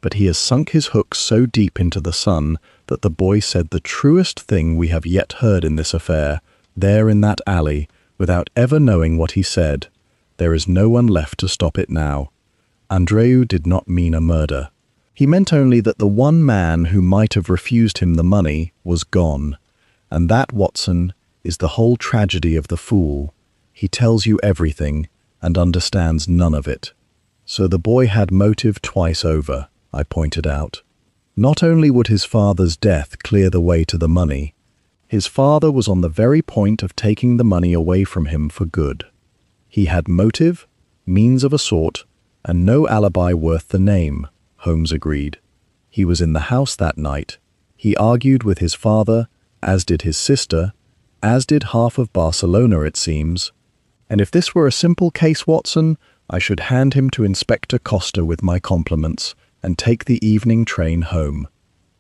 but he has sunk his hook so deep into the son that the boy said the truest thing we have yet heard in this affair, there in that alley, without ever knowing what he said. There is no one left to stop it now. Andreu did not mean a murder. He meant only that the one man who might have refused him the money was gone. And that, Watson, is the whole tragedy of the fool. He tells you everything and understands none of it. So the boy had motive twice over, I pointed out. Not only would his father's death clear the way to the money, his father was on the very point of taking the money away from him for good. He had motive, means of a sort, and no alibi worth the name, Holmes agreed. He was in the house that night. He argued with his father, as did his sister, as did half of Barcelona, it seems. And if this were a simple case, Watson, I should hand him to Inspector Costa with my compliments and take the evening train home.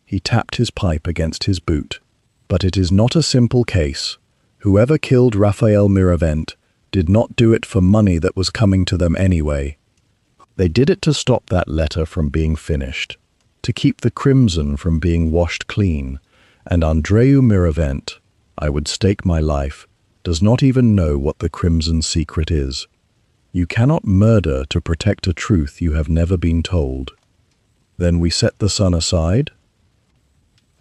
He tapped his pipe against his boot. But it is not a simple case. Whoever killed Raphael Miravent did not do it for money that was coming to them anyway. They did it to stop that letter from being finished, to keep the crimson from being washed clean, and Andreu Miravent, I would stake my life, does not even know what the crimson secret is. You cannot murder to protect a truth you have never been told. Then we set the son aside?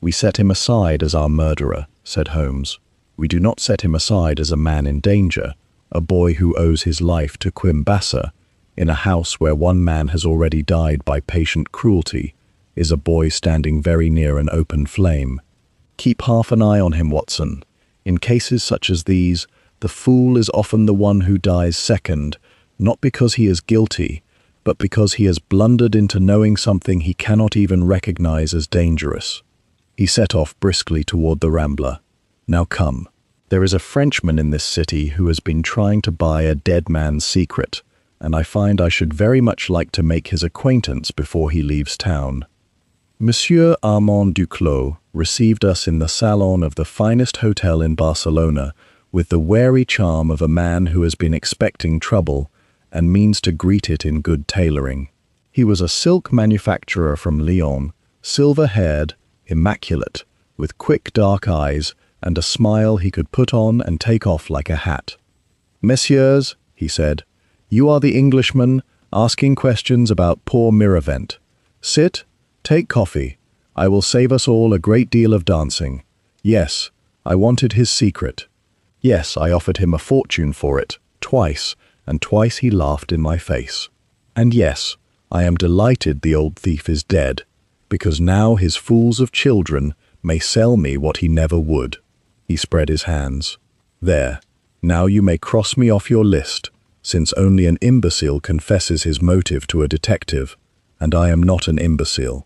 We set him aside as our murderer, said Holmes. We do not set him aside as a man in danger, a boy who owes his life to Quim Basser, in a house where one man has already died by patient cruelty, is a boy standing very near an open flame. Keep half an eye on him, Watson. In cases such as these, the fool is often the one who dies second, not because he is guilty, but because he has blundered into knowing something he cannot even recognize as dangerous. He set off briskly toward the Rambla. Now come. There is a Frenchman in this city who has been trying to buy a dead man's secret, and I find I should very much like to make his acquaintance before he leaves town. Monsieur Armand Duclos received us in the salon of the finest hotel in Barcelona with the wary charm of a man who has been expecting trouble and means to greet it in good tailoring. He was a silk manufacturer from Lyon, silver-haired, immaculate, with quick dark eyes and a smile he could put on and take off like a hat. "Messieurs," he said, "you are the Englishman asking questions about poor Miravent. Sit, take coffee. I will save us all a great deal of dancing. Yes, I wanted his secret. Yes, I offered him a fortune for it, twice, and twice he laughed in my face. And yes, I am delighted the old thief is dead, because now his fools of children may sell me what he never would." He spread his hands. "There, now you may cross me off your list, since only an imbecile confesses his motive to a detective, and I am not an imbecile."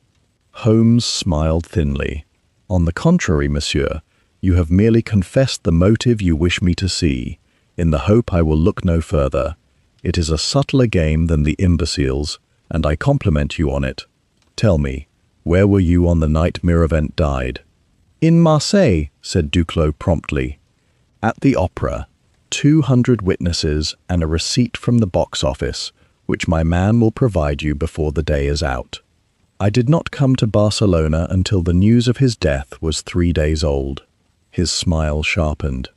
Holmes smiled thinly. "On the contrary, monsieur, you have merely confessed the motive you wish me to see, in the hope I will look no further. It is a subtler game than the imbeciles, and I compliment you on it. Tell me, where were you on the night Miravent died?" "In Marseille," said Duclos promptly. "At the opera, 200 witnesses and a receipt from the box office, which my man will provide you before the day is out. I did not come to Barcelona until the news of his death was 3 days old." His smile sharpened.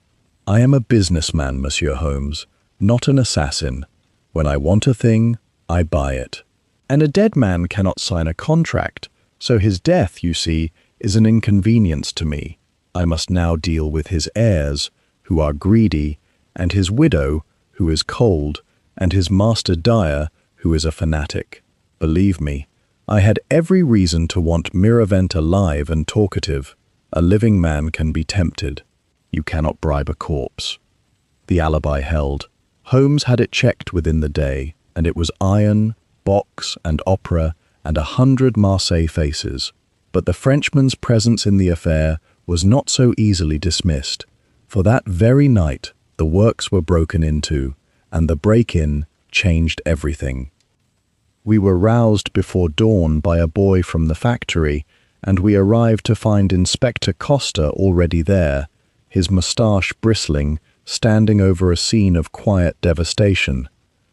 "I am a businessman, Monsieur Holmes, not an assassin. When I want a thing, I buy it. And a dead man cannot sign a contract, so his death, you see, is an inconvenience to me. I must now deal with his heirs, who are greedy, and his widow, who is cold, and his master dyer, who is a fanatic. Believe me, I had every reason to want Miravent alive and talkative. A living man can be tempted. You cannot bribe a corpse." The alibi held. Holmes had it checked within the day, and it was iron, box, and opera, and 100 Marseille faces. But the Frenchman's presence in the affair was not so easily dismissed, for that very night the works were broken into, and the break-in changed everything. We were roused before dawn by a boy from the factory, and we arrived to find Inspector Costa already there, his moustache bristling, standing over a scene of quiet devastation.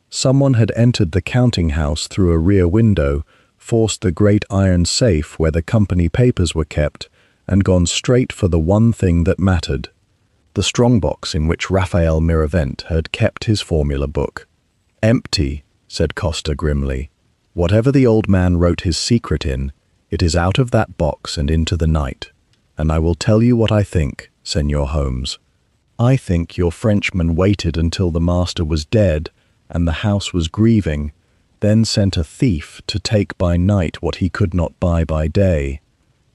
Someone had entered the counting house through a rear window, forced the great iron safe where the company papers were kept, and gone straight for the one thing that mattered, the strongbox in which Raphael Miravent had kept his formula book. "Empty," said Costa grimly. "Whatever the old man wrote his secret in, it is out of that box and into the night. And I will tell you what I think, Senor Holmes. I think your Frenchman waited until the master was dead and the house was grieving, then sent a thief to take by night what he could not buy by day.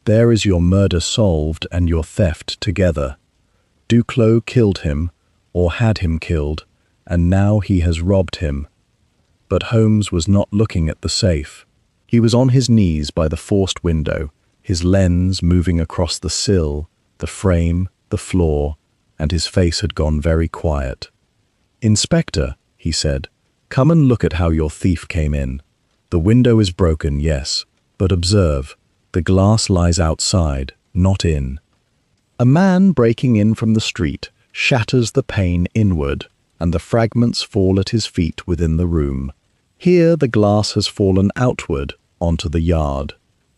There is your murder solved and your theft together. Duclos killed him, or had him killed, and now he has robbed him." But Holmes was not looking at the safe. He was on his knees by the forced window, his lens moving across the sill, the frame, the floor, and his face had gone very quiet. "Inspector," he said, "come and look at how your thief came in. The window is broken, yes, but observe, the glass lies outside, not in. A man breaking in from the street shatters the pane inward, and the fragments fall at his feet within the room. Here the glass has fallen outward onto the yard.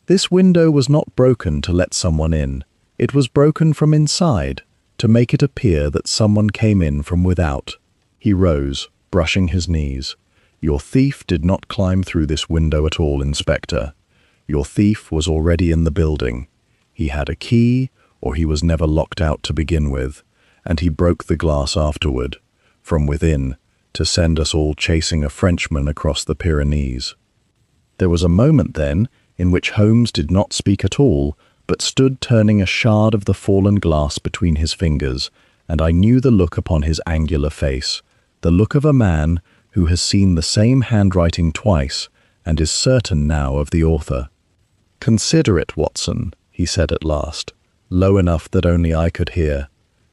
This window was not broken to let someone in. It was broken from inside, to make it appear that someone came in from without." He rose, brushing his knees. "Your thief did not climb through this window at all, Inspector. Your thief was already in the building. He had a key, or he was never locked out to begin with, and he broke the glass afterward, from within, to send us all chasing a Frenchman across the Pyrenees." There was a moment then in which Holmes did not speak at all, but stood turning a shard of the fallen glass between his fingers, and I knew the look upon his angular face, the look of a man who has seen the same handwriting twice and is certain now of the author. "Consider it, Watson," he said at last, low enough that only I could hear.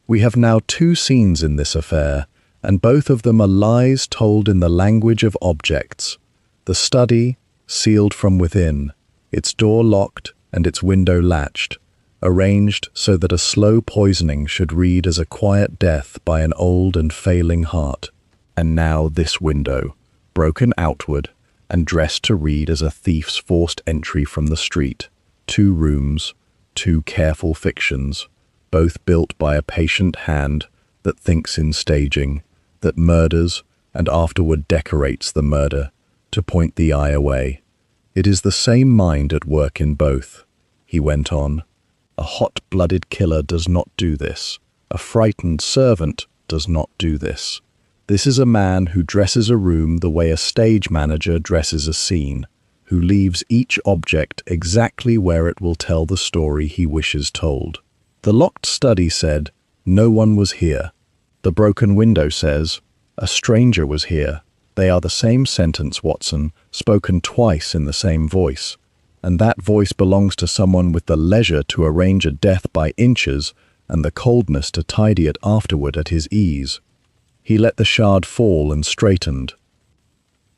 "We have now two scenes in this affair, and both of them are lies told in the language of objects. The study, sealed from within, its door locked and its window latched, arranged so that a slow poisoning should read as a quiet death by an old and failing heart. And now this window, broken outward, and dressed to read as a thief's forced entry from the street. Two rooms, two careful fictions, both built by a patient hand that thinks in staging, that murders and afterward decorates the murder, to point the eye away. It is the same mind at work in both," he went on. "A hot-blooded killer does not do this. A frightened servant does not do this. This is a man who dresses a room the way a stage manager dresses a scene, who leaves each object exactly where it will tell the story he wishes told. The locked study said, 'No one was here.' The broken window says, 'A stranger was here.' They are the same sentence, Watson, spoken twice in the same voice. And that voice belongs to someone with the leisure to arrange a death by inches and the coldness to tidy it afterward at his ease. He let the shard fall and straightened.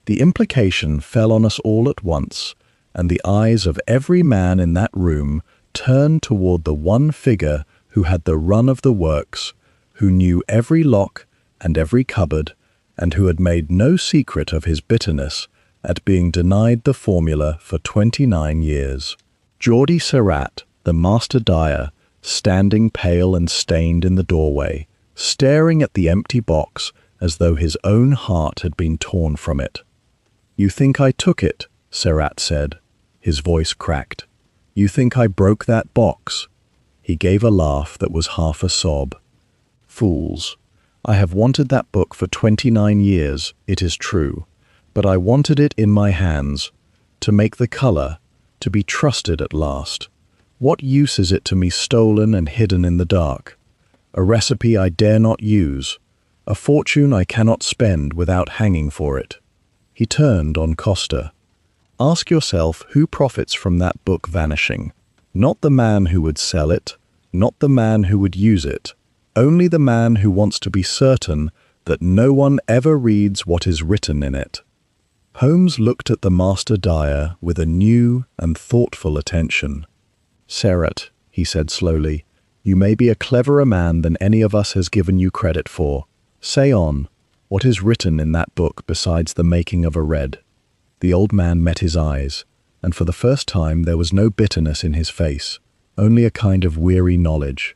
The implication fell on us all at once, and the eyes of every man in that room turned toward the one figure who had the run of the works, who knew every lock and every cupboard, and who had made no secret of his bitterness at being denied the formula for 29 years. Geordie Surratt, the master dyer, standing pale and stained in the doorway, staring at the empty box as though his own heart had been torn from it. "You think I took it?" Surratt said. His voice cracked. "You think I broke that box?" He gave a laugh that was half a sob. "Fools. I have wanted that book for 29 years, it is true, but I wanted it in my hands, to make the colour, to be trusted at last. What use is it to me stolen and hidden in the dark? A recipe I dare not use, a fortune I cannot spend without hanging for it." He turned on Costa. "Ask yourself who profits from that book vanishing. Not the man who would sell it, not the man who would use it, only the man who wants to be certain that no one ever reads what is written in it." Holmes looked at the master dyer with a new and thoughtful attention. "Surratt," he said slowly, "you may be a cleverer man than any of us has given you credit for. Say on, what is written in that book besides the making of a red?" The old man met his eyes, and for the first time there was no bitterness in his face, only a kind of weary knowledge.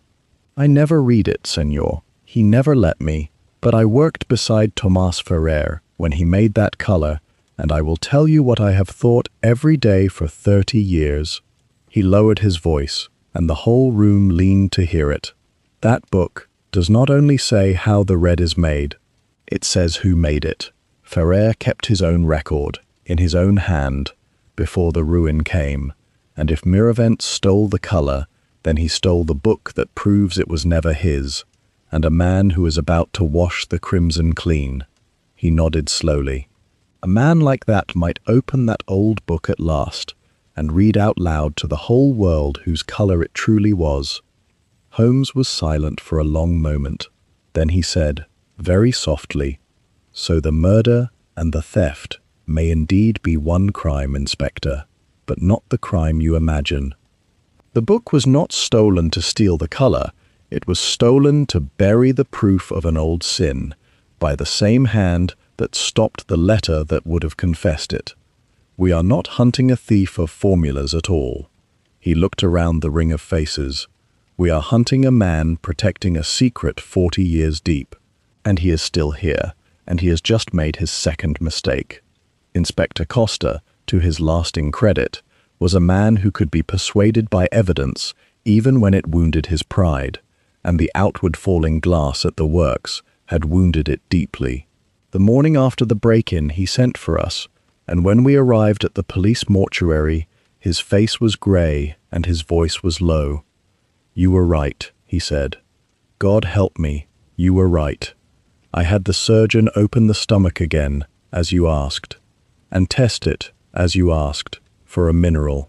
"I never read it, senor. He never let me, but I worked beside Tomas Ferrer when he made that colour, and I will tell you what I have thought every day for 30 years. He lowered his voice, and the whole room leaned to hear it. "That book does not only say how the red is made, it says who made it. Ferrer kept his own record, in his own hand, before the ruin came, and if Miravent stole the colour, then he stole the book that proves it was never his, and a man who is about to wash the crimson clean." He nodded slowly. "A man like that might open that old book at last, and read out loud to the whole world whose colour it truly was." Holmes was silent for a long moment. Then he said, very softly, "So the murder and the theft may indeed be one crime, Inspector, but not the crime you imagine. The book was not stolen to steal the colour. It was stolen to bury the proof of an old sin, by the same hand that stopped the letter that would have confessed it. We are not hunting a thief of formulas at all." He looked around the ring of faces. "We are hunting a man protecting a secret 40 years deep. And he is still here, and he has just made his second mistake. Inspector Costa, to his lasting credit, was a man who could be persuaded by evidence even when it wounded his pride, and the outward falling glass at the works had wounded it deeply. The morning after the break-in he sent for us, and when we arrived at the police mortuary, his face was grey and his voice was low. "You were right," he said. "God help me, You were right. I had the surgeon open the stomach again, as you asked, and test it, as you asked, for a mineral.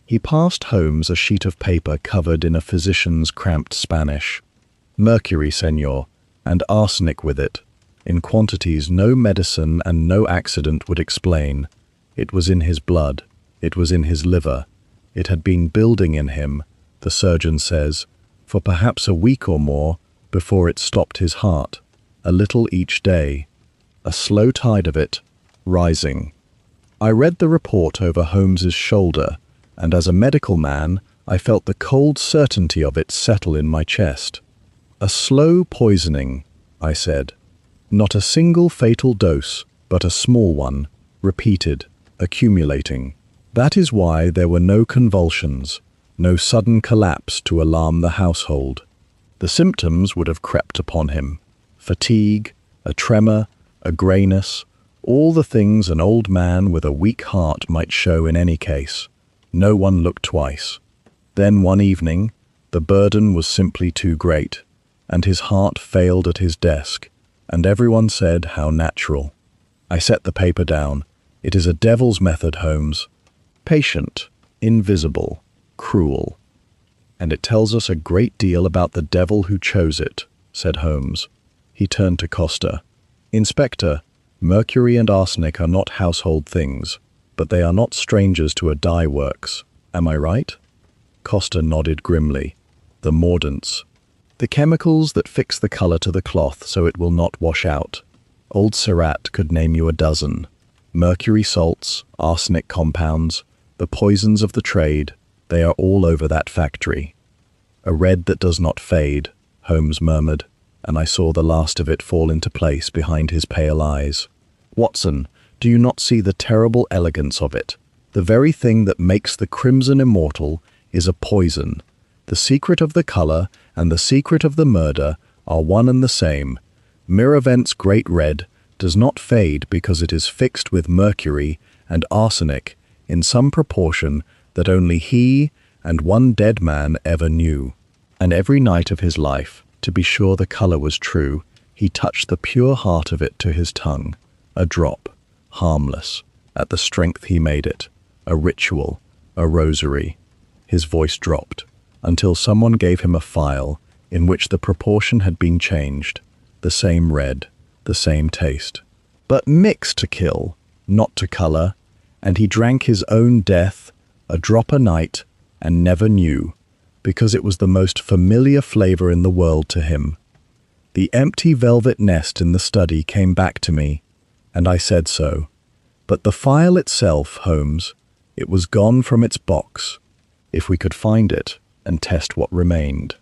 He passed Holmes a sheet of paper covered in a physician's cramped Spanish. Mercury, senor, and arsenic with it, in quantities no medicine and no accident would explain. It was in his blood. It was in his liver. It had been building in him, the surgeon says, for perhaps a week or more before it stopped his heart, a little each day, a slow tide of it, rising. I read the report over Holmes's shoulder, and as a medical man, I felt the cold certainty of it settle in my chest. A slow poisoning, I said. Not a single fatal dose, but a small one, repeated, accumulating. That is why there were no convulsions, no sudden collapse to alarm the household. The symptoms would have crept upon him. Fatigue, a tremor, a greyness, all the things an old man with a weak heart might show in any case. No one looked twice. Then one evening, the burden was simply too great, and his heart failed at his desk, and everyone said how natural. I set the paper down. It is a devil's method, Holmes. Patient, invisible, cruel. And it tells us a great deal about the devil who chose it, said Holmes. He turned to Costa. Inspector, mercury and arsenic are not household things, but they are not strangers to a dye works. Am I right? Costa nodded grimly. The mordants. The chemicals that fix the color to the cloth so it will not wash out. Old Surratt could name you a dozen. Mercury salts, arsenic compounds, the poisons of the trade, they are all over that factory. A red that does not fade, Holmes murmured, and I saw the last of it fall into place behind his pale eyes. Watson, do you not see the terrible elegance of it? The very thing that makes the crimson immortal is a poison. The secret of the color and the secret of the murder are one and the same. Miravent's great red does not fade because it is fixed with mercury and arsenic in some proportion that only he and one dead man ever knew. And every night of his life, to be sure the color was true, he touched the pure heart of it to his tongue. A drop, harmless, at the strength he made it. A ritual, a rosary. His voice dropped, until someone gave him a phial in which the proportion had been changed. The same red, the same taste. But mixed to kill, not to color, and he drank his own death, a drop a night, and never knew, because it was the most familiar flavor in the world to him. The empty velvet nest in the study came back to me, and I said so. But the phial itself, Holmes, it was gone from its box, if we could find it and test what remained.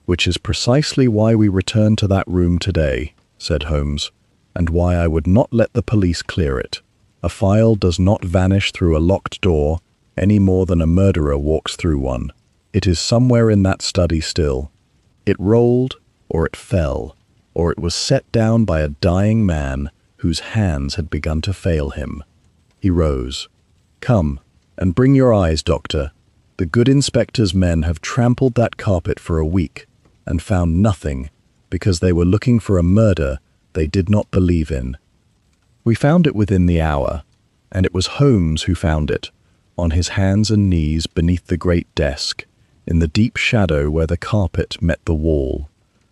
Which is precisely why we returned to that room today, said Holmes, and why I would not let the police clear it. A phial does not vanish through a locked door any more than a murderer walks through one. It is somewhere in that study still. It rolled, or it fell, or it was set down by a dying man whose hands had begun to fail him. He rose. Come, and bring your eyes, doctor. The good inspector's men have trampled that carpet for a week and found nothing because they were looking for a murder they did not believe in. We found it within the hour, and it was Holmes who found it, on his hands and knees beneath the great desk, in the deep shadow where the carpet met the wall,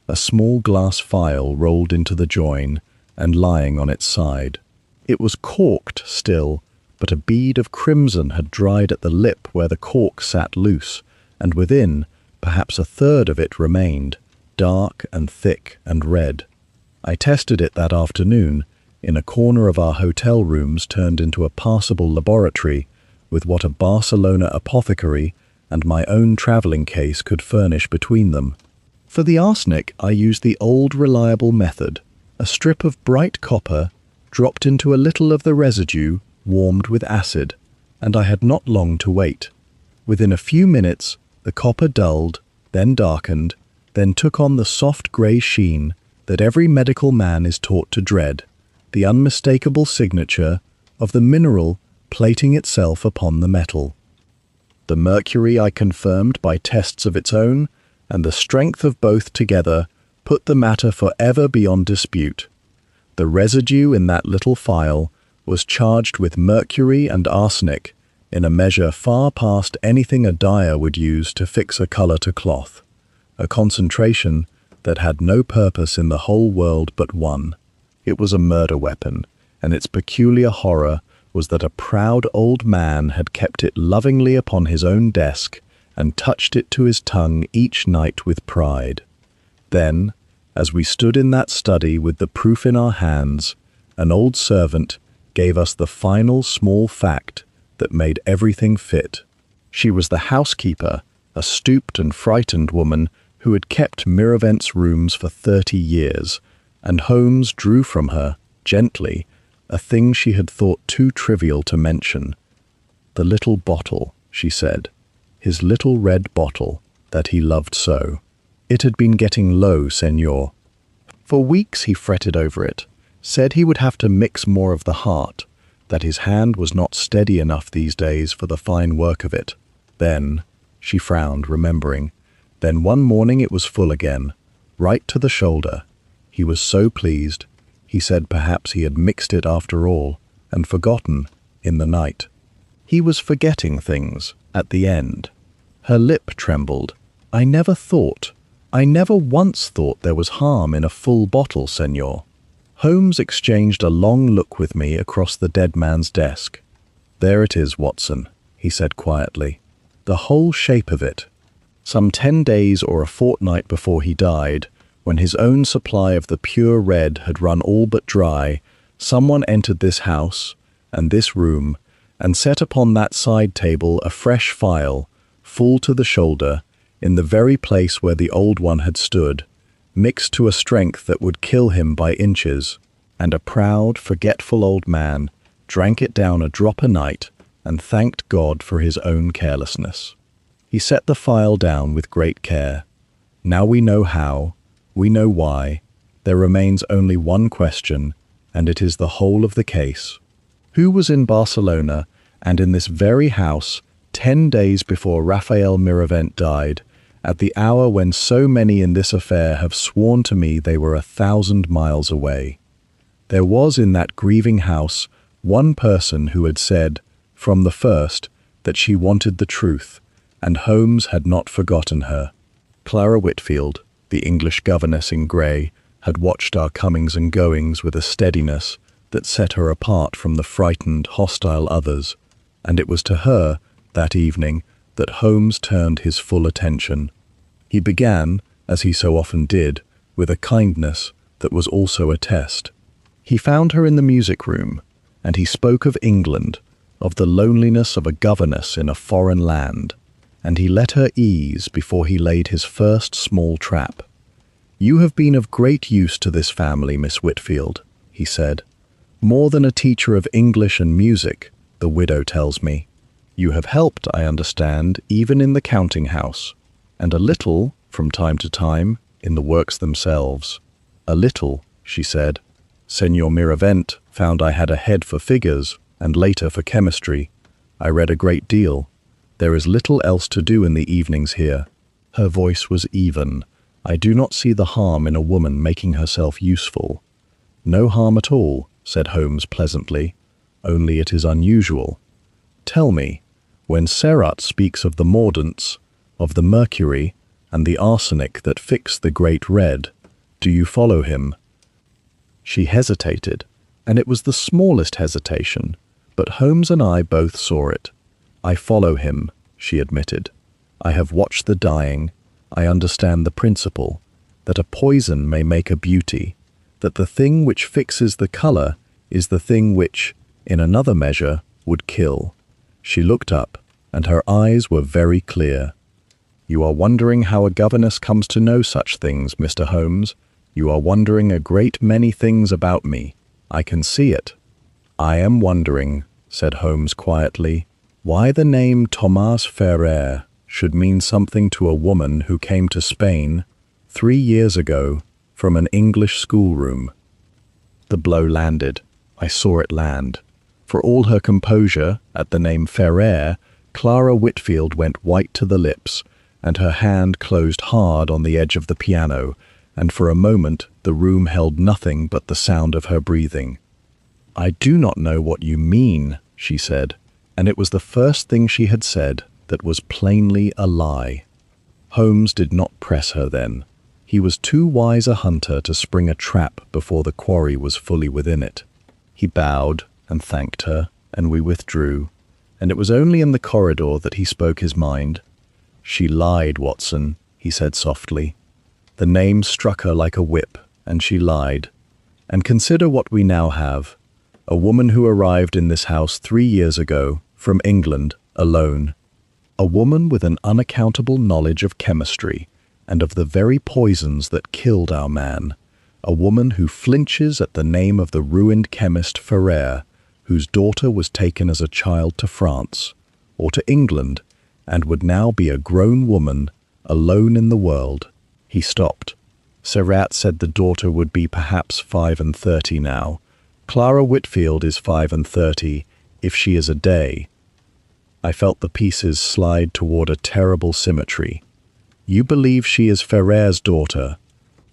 a small glass phial rolled into the join and lying on its side. It was corked still, but a bead of crimson had dried at the lip where the cork sat loose, and within, perhaps a third of it remained, dark and thick and red. I tested it that afternoon, in a corner of our hotel rooms turned into a passable laboratory, with what a Barcelona apothecary and my own travelling case could furnish between them. For the arsenic, I used the old reliable method, a strip of bright copper dropped into a little of the residue warmed with acid, and I had not long to wait. Within a few minutes, the copper dulled, then darkened, then took on the soft grey sheen that every medical man is taught to dread, the unmistakable signature of the mineral plating itself upon the metal. The mercury I confirmed by tests of its own, and the strength of both together put the matter forever beyond dispute. The residue in that little phial was charged with mercury and arsenic in a measure far past anything a dyer would use to fix a colour to cloth, a concentration that had no purpose in the whole world but one. It was a murder weapon, and its peculiar horror was that a proud old man had kept it lovingly upon his own desk and touched it to his tongue each night with pride. Then, as we stood in that study with the proof in our hands, an old servant gave us the final small fact that made everything fit. She was the housekeeper, a stooped and frightened woman who had kept Miravent's rooms for 30 years, and Holmes drew from her, gently, a thing she had thought too trivial to mention. The little bottle, she said, his little red bottle that he loved so. It had been getting low, senor. For weeks he fretted over it, said he would have to mix more of the heart, that his hand was not steady enough these days for the fine work of it. Then, she frowned, remembering, then one morning it was full again, right to the shoulder. He was so pleased. He said perhaps he had mixed it after all, and forgotten, in the night. He was forgetting things, at the end. Her lip trembled. I never once thought there was harm in a full bottle, senor. Holmes exchanged a long look with me across the dead man's desk. There it is, Watson, he said quietly. The whole shape of it. Some 10 days or a fortnight before he died, when his own supply of the pure red had run all but dry, someone entered this house and this room and set upon that side table a fresh phial, full to the shoulder, in the very place where the old one had stood, mixed to a strength that would kill him by inches, and a proud, forgetful old man drank it down a drop a night and thanked God for his own carelessness. He set the phial down with great care. Now we know how, we know why. There remains only one question, and it is the whole of the case. Who was in Barcelona and in this very house 10 days before Raphael Miravent died, at the hour when so many in this affair have sworn to me they were 1,000 miles away? There was in that grieving house one person who had said, from the first, that she wanted the truth, and Holmes had not forgotten her. Clara Whitfield, the English governess in grey, had watched our comings and goings with a steadiness that set her apart from the frightened, hostile others, and it was to her, that evening, that Holmes turned his full attention. He began, as he so often did, with a kindness that was also a test. He found her in the music room, and he spoke of England, of the loneliness of a governess in a foreign land, and he let her ease before he laid his first small trap. You have been of great use to this family, Miss Whitfield, he said. More than a teacher of English and music, the widow tells me. You have helped, I understand, even in the counting-house, and a little, from time to time, in the works themselves. A little, she said. Senor Miravent found I had a head for figures, and later for chemistry. I read a great deal. There is little else to do in the evenings here. Her voice was even. I do not see the harm in a woman making herself useful. No harm at all, said Holmes pleasantly, only it is unusual. Tell me, when Seurat speaks of the mordants, of the mercury, and the arsenic that fix the great red, do you follow him? She hesitated, and it was the smallest hesitation, but Holmes and I both saw it. I follow him, she admitted. I have watched the dying. I understand the principle, that a poison may make a beauty, that the thing which fixes the colour is the thing which, in another measure, would kill. She looked up, and her eyes were very clear. You are wondering how a governess comes to know such things, Mr. Holmes. You are wondering a great many things about me. I can see it. I am wondering, said Holmes quietly, why the name Thomas Ferrer should mean something to a woman who came to Spain 3 years ago from an English schoolroom. The blow landed. I saw it land. For all her composure at the name Ferrer, Clara Whitfield went white to the lips, and her hand closed hard on the edge of the piano, and for a moment the room held nothing but the sound of her breathing. "I do not know what you mean," she said, and it was the first thing she had said that was plainly a lie. Holmes did not press her then. He was too wise a hunter to spring a trap before the quarry was fully within it. He bowed and thanked her, and we withdrew, and it was only in the corridor that he spoke his mind. "She lied, Watson," he said softly. "The name struck her like a whip, and she lied. And consider what we now have. A woman who arrived in this house 3 years ago, from England, alone. A woman with an unaccountable knowledge of chemistry and of the very poisons that killed our man. A woman who flinches at the name of the ruined chemist Ferrer, whose daughter was taken as a child to France, or to England, and would now be a grown woman, alone in the world." He stopped. Surratt said the daughter would be perhaps 35 now. Clara Whitfield is 35, if she is a day. I felt the pieces slide toward a terrible symmetry. "You believe she is Ferrer's daughter,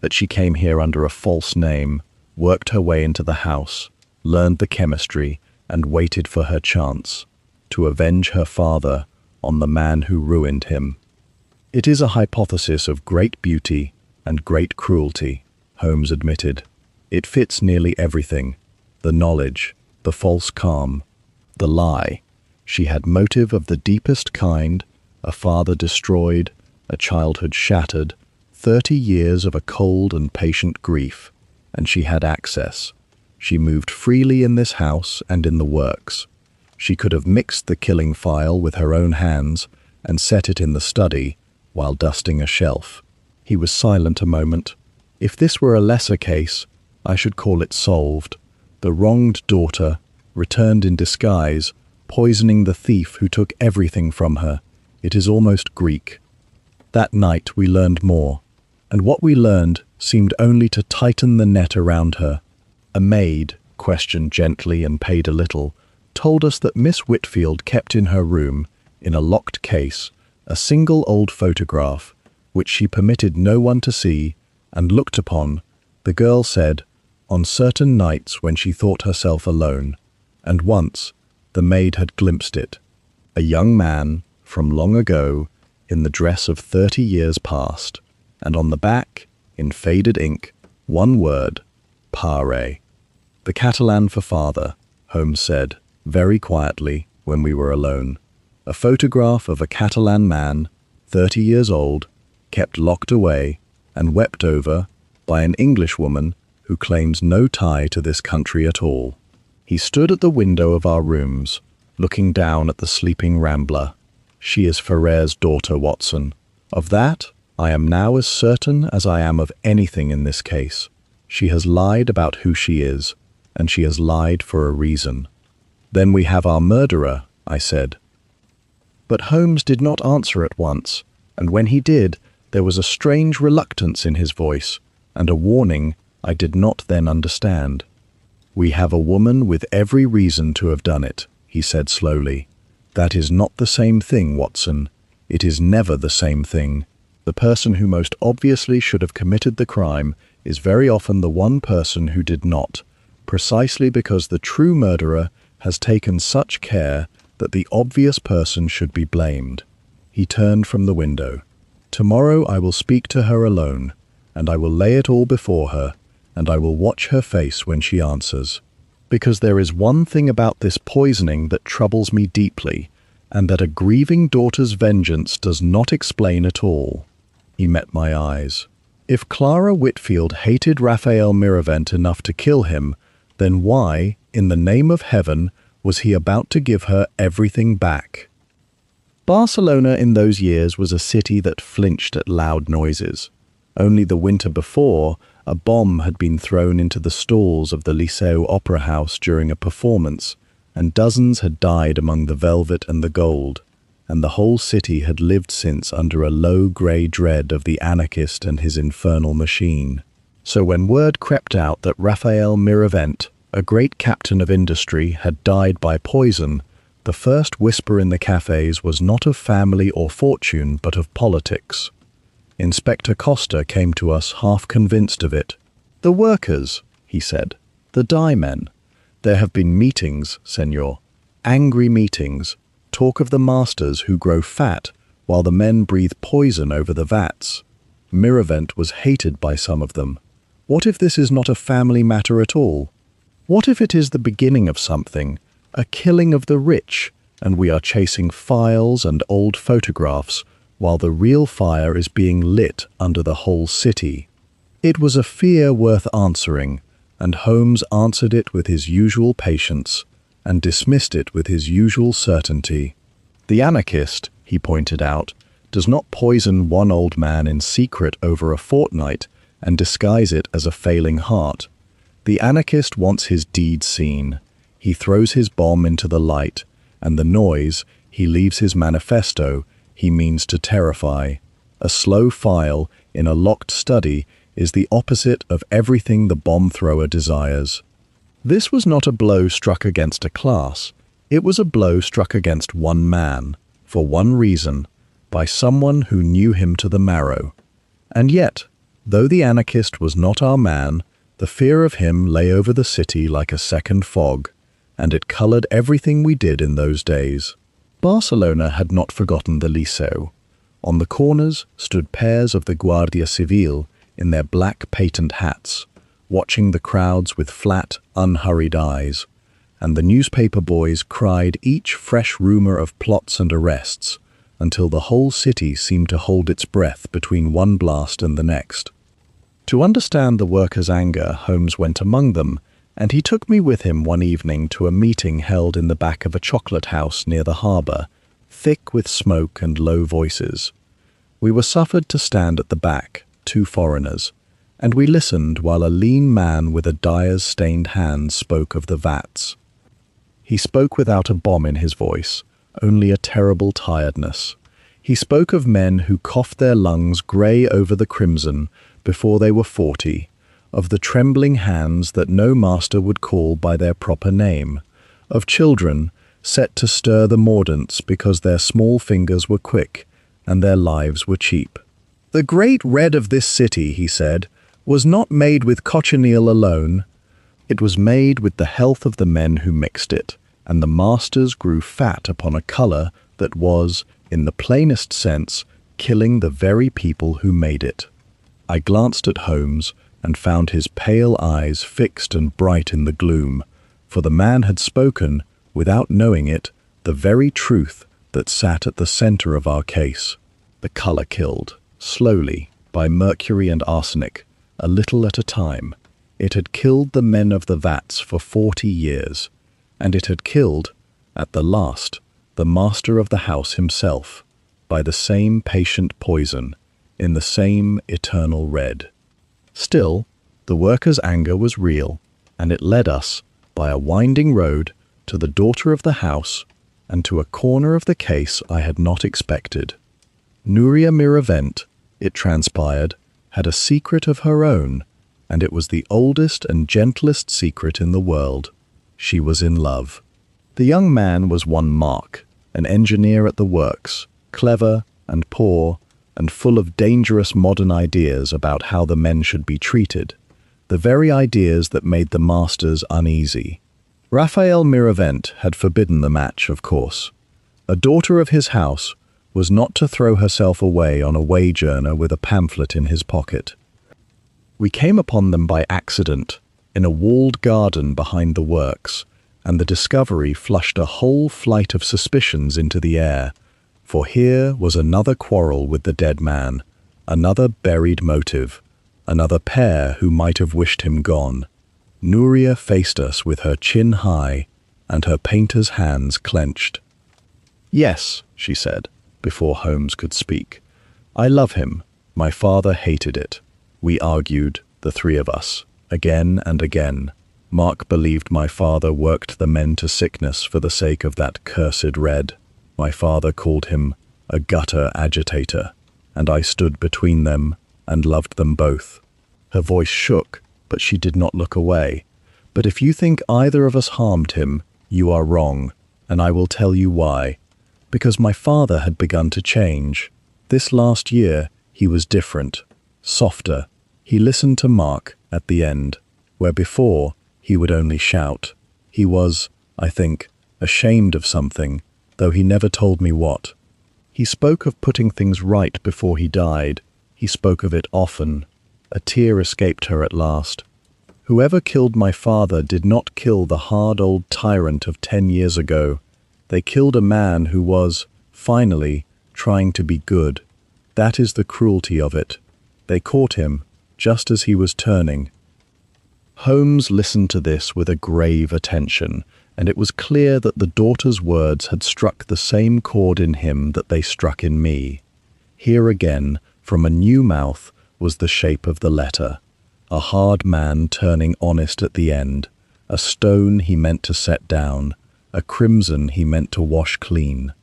that she came here under a false name, worked her way into the house, learned the chemistry, and waited for her chance, to avenge her father on the man who ruined him." "It is a hypothesis of great beauty and great cruelty," Holmes admitted. "It fits nearly everything. The knowledge, the false calm, the lie. She had motive of the deepest kind, a father destroyed, a childhood shattered, 30 years of a cold and patient grief, and she had access. She moved freely in this house and in the works. She could have mixed the killing file with her own hands and set it in the study while dusting a shelf." He was silent a moment. "If this were a lesser case, I should call it solved. The wronged daughter, returned in disguise, poisoning the thief who took everything from her. It is almost Greek." That night we learned more, and what we learned seemed only to tighten the net around her. A maid, questioned gently and paid a little, told us that Miss Whitfield kept in her room, in a locked case, a single old photograph, which she permitted no one to see, and looked upon, the girl said, on certain nights when she thought herself alone, and once the maid had glimpsed it. A young man, from long ago, in the dress of 30 years past, and on the back, in faded ink, one word, "Pare." "The Catalan for father," Holmes said, very quietly, when we were alone. A photograph of a Catalan man, 30 years old, kept locked away and wept over by an Englishwoman who claims no tie to this country at all. He stood at the window of our rooms, looking down at the sleeping Rambler. "She is Ferrer's daughter, Watson. Of that, I am now as certain as I am of anything in this case. She has lied about who she is, and she has lied for a reason." "Then we have our murderer," I said. But Holmes did not answer at once, and when he did, there was a strange reluctance in his voice, and a warning I did not then understand. "We have a woman with every reason to have done it," he said slowly. "That is not the same thing, Watson. It is never the same thing. The person who most obviously should have committed the crime is very often the one person who did not, precisely because the true murderer has taken such care that the obvious person should be blamed." He turned from the window. "Tomorrow I will speak to her alone, and I will lay it all before her, and I will watch her face when she answers. Because there is one thing about this poisoning that troubles me deeply, and that a grieving daughter's vengeance does not explain at all." He met my eyes. "If Clara Whitfield hated Raphael Miravent enough to kill him, then why, in the name of heaven, was he about to give her everything back?" Barcelona in those years was a city that flinched at loud noises. Only the winter before, a bomb had been thrown into the stalls of the Liceu Opera House during a performance, and dozens had died among the velvet and the gold, and the whole city had lived since under a low grey dread of the anarchist and his infernal machine. So when word crept out that Raphael Miravent, a great captain of industry, had died by poison, the first whisper in the cafes was not of family or fortune, but of politics. Inspector Costa came to us half convinced of it. "The workers," he said. "The dye men. There have been meetings, senor. Angry meetings. Talk of the masters who grow fat while the men breathe poison over the vats. Miravent was hated by some of them. What if this is not a family matter at all? What if it is the beginning of something, a killing of the rich, and we are chasing files and old photographs while the real fire is being lit under the whole city?" It was a fear worth answering, and Holmes answered it with his usual patience and dismissed it with his usual certainty. "The anarchist," he pointed out, "does not poison one old man in secret over a fortnight and disguise it as a failing heart. The anarchist wants his deed seen. He throws his bomb into the light, and the noise, he leaves his manifesto, he means to terrify. A slow file in a locked study is the opposite of everything the bomb thrower desires." This was not a blow struck against a class. It was a blow struck against one man, for one reason, by someone who knew him to the marrow. And yet, though the anarchist was not our man, the fear of him lay over the city like a second fog, and it colored everything we did in those days. Barcelona had not forgotten the Liceu. On the corners stood pairs of the Guardia Civil in their black patent hats, watching the crowds with flat, unhurried eyes, and the newspaper boys cried each fresh rumor of plots and arrests, until the whole city seemed to hold its breath between one blast and the next. To understand the workers' anger, Holmes went among them, and he took me with him one evening to a meeting held in the back of a chocolate house near the harbour, thick with smoke and low voices. We were suffered to stand at the back, two foreigners, and we listened while a lean man with a dyer's stained hand spoke of the vats. He spoke without a bomb in his voice, only a terrible tiredness. He spoke of men who coughed their lungs grey over the crimson before they were 40, of the trembling hands that no master would call by their proper name, of children set to stir the mordants because their small fingers were quick and their lives were cheap. "The great red of this city," he said, "was not made with cochineal alone. It was made with the health of the men who mixed it, and the masters grew fat upon a colour that was, in the plainest sense, killing the very people who made it." I glanced at Holmes and found his pale eyes fixed and bright in the gloom, for the man had spoken, without knowing it, the very truth that sat at the centre of our case. The colour killed, slowly, by mercury and arsenic, a little at a time. It had killed the men of the vats for 40 years, and it had killed, at the last, the master of the house himself, by the same patient poison, in the same eternal red. Still, the workers' anger was real, and it led us, by a winding road, to the daughter of the house, and to a corner of the case I had not expected. Nuria Miravent, it transpired, had a secret of her own, and it was the oldest and gentlest secret in the world. She was in love. The young man was one Mark, an engineer at the works, clever and poor, and full of dangerous modern ideas about how the men should be treated, the very ideas that made the masters uneasy. Raphael Miravent had forbidden the match, of course. A daughter of his house was not to throw herself away on a wage earner with a pamphlet in his pocket. We came upon them by accident, in a walled garden behind the works, and the discovery flushed a whole flight of suspicions into the air, for here was another quarrel with the dead man, another buried motive, another pair who might have wished him gone. Nuria faced us with her chin high and her painter's hands clenched. "Yes," she said, before Holmes could speak. "I love him. My father hated it. We argued, the three of us, again and again. Mark believed my father worked the men to sickness for the sake of that cursed red. My father called him a gutter agitator, and I stood between them and loved them both." Her voice shook, but she did not look away. "But if you think either of us harmed him, you are wrong, and I will tell you why. Because my father had begun to change. This last year, He was different, softer. He listened to Mark at the end, where before he would only shout. He was, I think, ashamed of something, though he never told me what. He spoke of putting things right before he died. He spoke of it often. A tear escaped her at last. Whoever killed my father did not kill the hard old tyrant of 10 years ago. They killed a man who was, finally, trying to be good. That is the cruelty of it. They caught him, just as he was turning. Holmes listened to this with a grave attention, and it was clear that the daughter's words had struck the same chord in him that they struck in me. Here again, from a new mouth, was the shape of the letter. A hard man turning honest at the end, a stone he meant to set down, a crimson he meant to wash clean.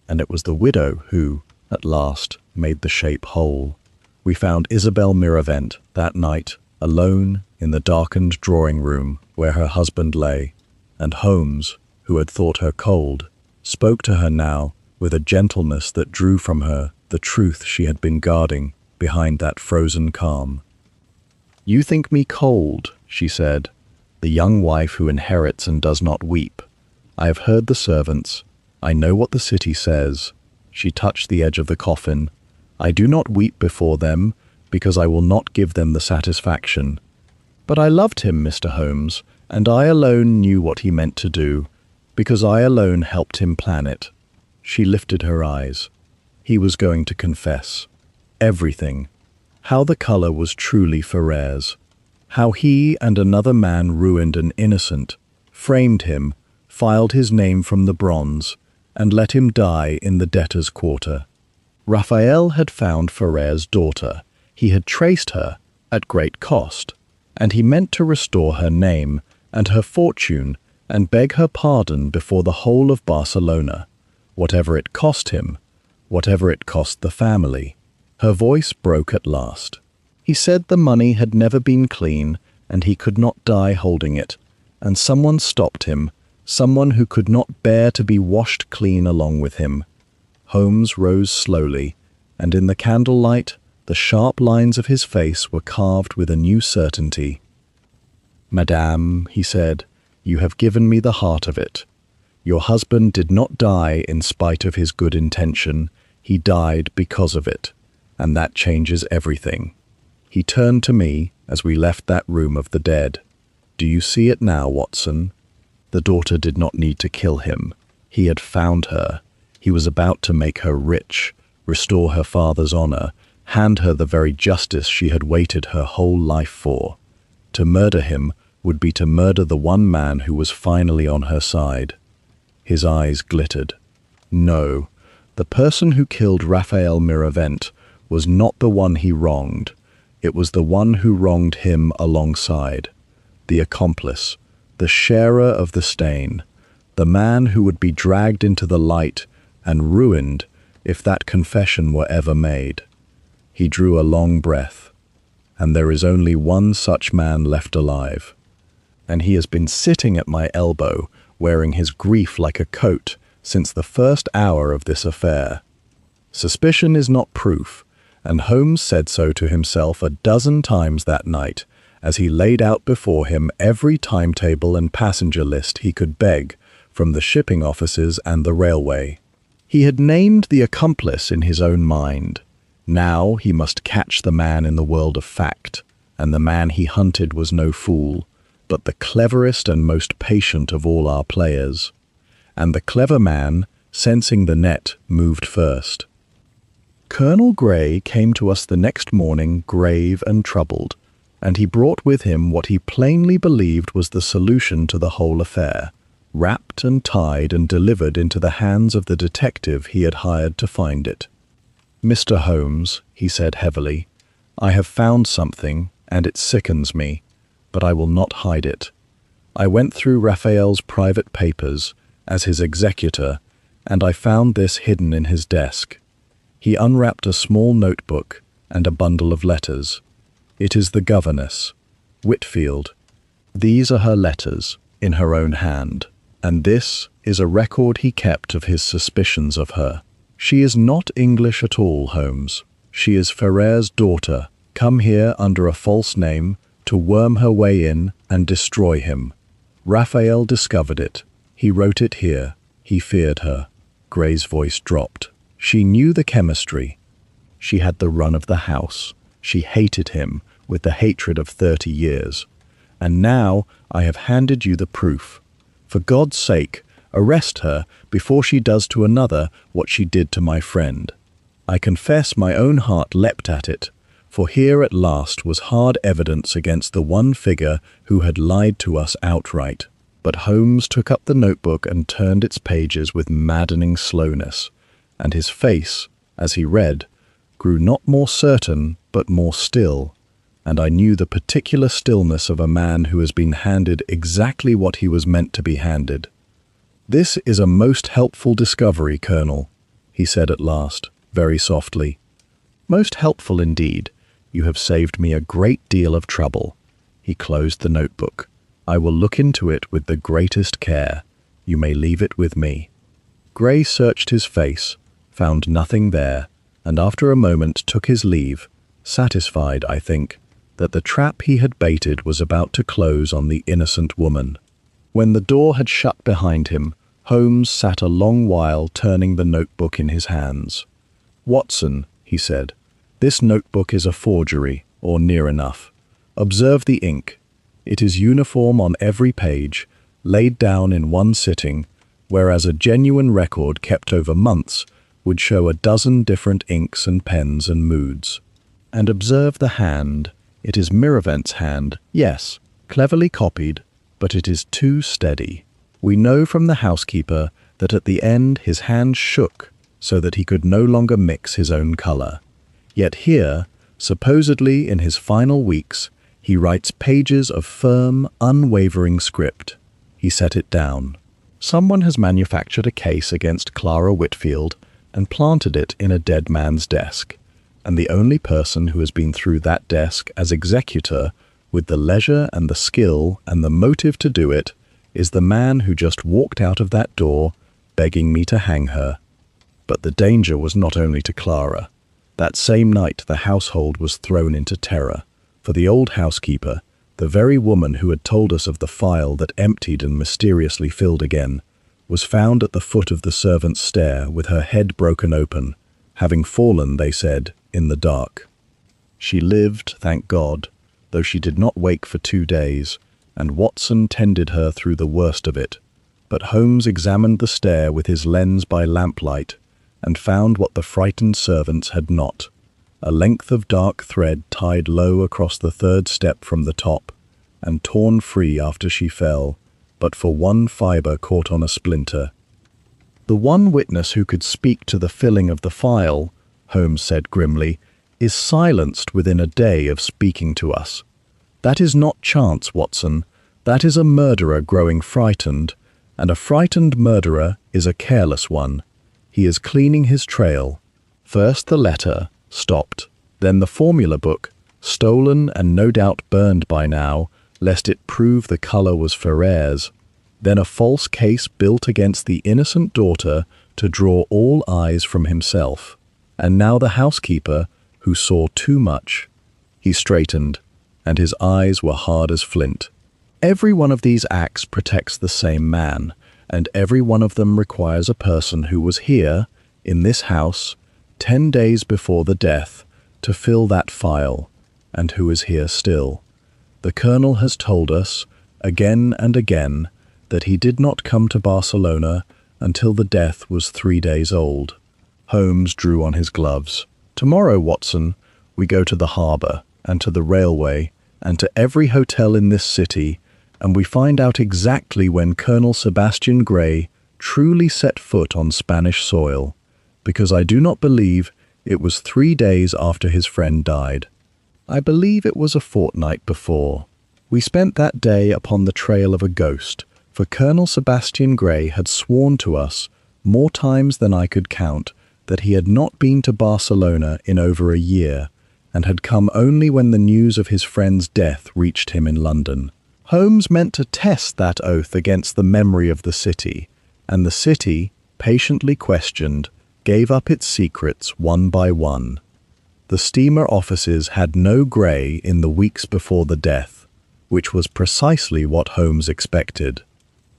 And it was the widow who, at last, made the shape whole. We found Isabel Miravent that night, alone in the darkened drawing room where her husband lay, and Holmes, who had thought her cold, spoke to her now with a gentleness that drew from her the truth she had been guarding behind that frozen calm. "You think me cold," she said, "the young wife who inherits and does not weep. I have heard the servants. I know what the city says." She touched the edge of the coffin. "I do not weep before them, because I will not give them the satisfaction. But I loved him, Mr. Holmes, and I alone knew what he meant to do, because I alone helped him plan it." She lifted her eyes. He was going to confess. Everything. How the colour was truly Ferrer's. How he and another man ruined an innocent, framed him, filed his name from the bronze, and let him die in the debtor's quarter. Raphael had found Ferrer's daughter. He had traced her, at great cost, and he meant to restore her name and her fortune and beg her pardon before the whole of Barcelona, whatever it cost him, whatever it cost the family. Her voice broke at last. He said the money had never been clean, and he could not die holding it, and someone stopped him, someone who could not bear to be washed clean along with him. Holmes rose slowly, and in the candlelight, the sharp lines of his face were carved with a new certainty. "Madame," he said, "you have given me the heart of it. Your husband did not die in spite of his good intention. He died because of it, and that changes everything." He turned to me as we left that room of the dead. "Do you see it now, Watson? The daughter did not need to kill him. He had found her. He was about to make her rich, restore her father's honor, hand her the very justice she had waited her whole life for. To murder him would be to murder the one man who was finally on her side." His eyes glittered. "No, the person who killed Raphael Miravent was not the one he wronged. It was the one who wronged him alongside. The accomplice, the sharer of the stain, the man who would be dragged into the light and ruined if that confession were ever made." He drew a long breath. "And there is only one such man left alive. And he has been sitting at my elbow, wearing his grief like a coat, since the first hour of this affair. Suspicion is not proof, and Holmes said so to himself a dozen times that night, as he laid out before him every timetable and passenger list he could beg from the shipping offices and the railway. He had named the accomplice in his own mind. Now he must catch the man in the world of fact, and the man he hunted was no fool, but the cleverest and most patient of all our players. And the clever man, sensing the net, moved first. Colonel Grey came to us the next morning grave and troubled, and he brought with him what he plainly believed was the solution to the whole affair, wrapped and tied and delivered into the hands of the detective he had hired to find it. "Mr. Holmes," he said heavily, "I have found something, and it sickens me, but I will not hide it. I went through Raphael's private papers as his executor, and I found this hidden in his desk." He unwrapped a small notebook and a bundle of letters. "It is the governess, Whitfield. These are her letters, in her own hand, and this is a record he kept of his suspicions of her. She is not English at all, Holmes. She is Ferrer's daughter, come here under a false name to worm her way in and destroy him. Raphael discovered it. He wrote it here. He feared her. Gray's voice dropped. She knew the chemistry. She had the run of the house. She hated him with the hatred of 30 years. And now I have handed you the proof. For God's sake, arrest her before she does to another what she did to my friend. I confess my own heart leapt at it, for here at last was hard evidence against the one figure who had lied to us outright. But Holmes took up the notebook and turned its pages with maddening slowness, and his face, as he read, grew not more certain but more still, and I knew the particular stillness of a man who has been handed exactly what he was meant to be handed. "This is a most helpful discovery, Colonel," he said at last, very softly. "Most helpful indeed. You have saved me a great deal of trouble." He closed the notebook. "I will look into it with the greatest care. You may leave it with me." Gray searched his face, found nothing there, and after a moment took his leave, satisfied, I think, that the trap he had baited was about to close on the innocent woman. When the door had shut behind him, Holmes sat a long while turning the notebook in his hands. "Watson," he said, "this notebook is a forgery, or near enough. Observe the ink. It is uniform on every page, laid down in one sitting, whereas a genuine record kept over months would show a dozen different inks and pens and moods. And observe the hand. It is Miravent's hand, yes, cleverly copied, but it is too steady. We know from the housekeeper that at the end his hand shook so that he could no longer mix his own color. Yet here, supposedly in his final weeks, he writes pages of firm, unwavering script. He set it down. Someone has manufactured a case against Clara Whitfield and planted it in a dead man's desk, and the only person who has been through that desk as executor, with the leisure and the skill and the motive to do it, is the man who just walked out of that door, begging me to hang her. But the danger was not only to Clara. That same night the household was thrown into terror, for the old housekeeper, the very woman who had told us of the file that emptied and mysteriously filled again, was found at the foot of the servants' stair with her head broken open, having fallen, they said, in the dark. She lived, thank God, though she did not wake for 2 days, and Watson tended her through the worst of it. But Holmes examined the stair with his lens by lamplight, and found what the frightened servants had not: a length of dark thread tied low across the 3rd step from the top, and torn free after she fell, but for one fibre caught on a splinter. "The one witness who could speak to the filling of the file," Holmes said grimly, "is silenced within a day of speaking to us. That is not chance, Watson. That is a murderer growing frightened, and a frightened murderer is a careless one. He is cleaning his trail. First the letter, stopped, then the formula book, stolen and no doubt burned by now, lest it prove the colour was Ferrer's, then a false case built against the innocent daughter to draw all eyes from himself, and now the housekeeper, who saw too much." He straightened, and his eyes were hard as flint. "Every one of these acts protects the same man, and every one of them requires a person who was here, in this house, 10 days before the death, to fill that file, and who is here still. The Colonel has told us, again and again, that he did not come to Barcelona until the death was 3 days old." Holmes drew on his gloves. "Tomorrow, Watson, we go to the harbour, and to the railway, and to every hotel in this city, and we find out exactly when Colonel Sebastian Gray truly set foot on Spanish soil, because I do not believe it was 3 days after his friend died. I believe it was a fortnight before. We spent that day upon the trail of a ghost, for Colonel Sebastian Gray had sworn to us, more times than I could count, that he had not been to Barcelona in over a year, and had come only when the news of his friend's death reached him in London. Holmes meant to test that oath against the memory of the city, and the city, patiently questioned, gave up its secrets one by one. The steamer offices had no grey in the weeks before the death, which was precisely what Holmes expected.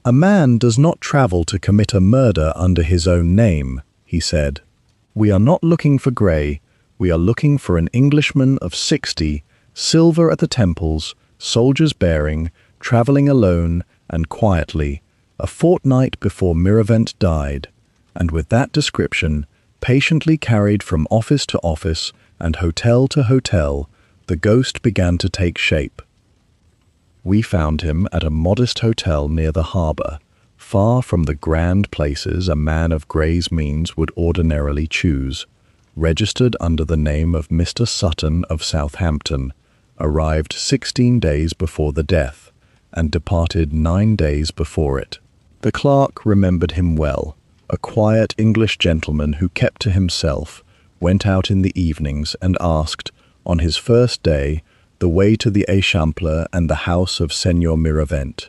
"A man does not travel to commit a murder under his own name," he said. "We are not looking for grey. We are looking for an Englishman of 60, silver at the temples, soldier's bearing, travelling alone and quietly, a fortnight before Miravent died." And with that description, patiently carried from office to office and hotel to hotel, the ghost began to take shape. We found him at a modest hotel near the harbour, far from the grand places a man of Gray's means would ordinarily choose, registered under the name of Mr. Sutton of Southampton, arrived 16 days before the death, and departed 9 days before it. The clerk remembered him well, a quiet English gentleman who kept to himself, went out in the evenings and asked, on his first day, the way to the Eixample and the house of Señor Miravent.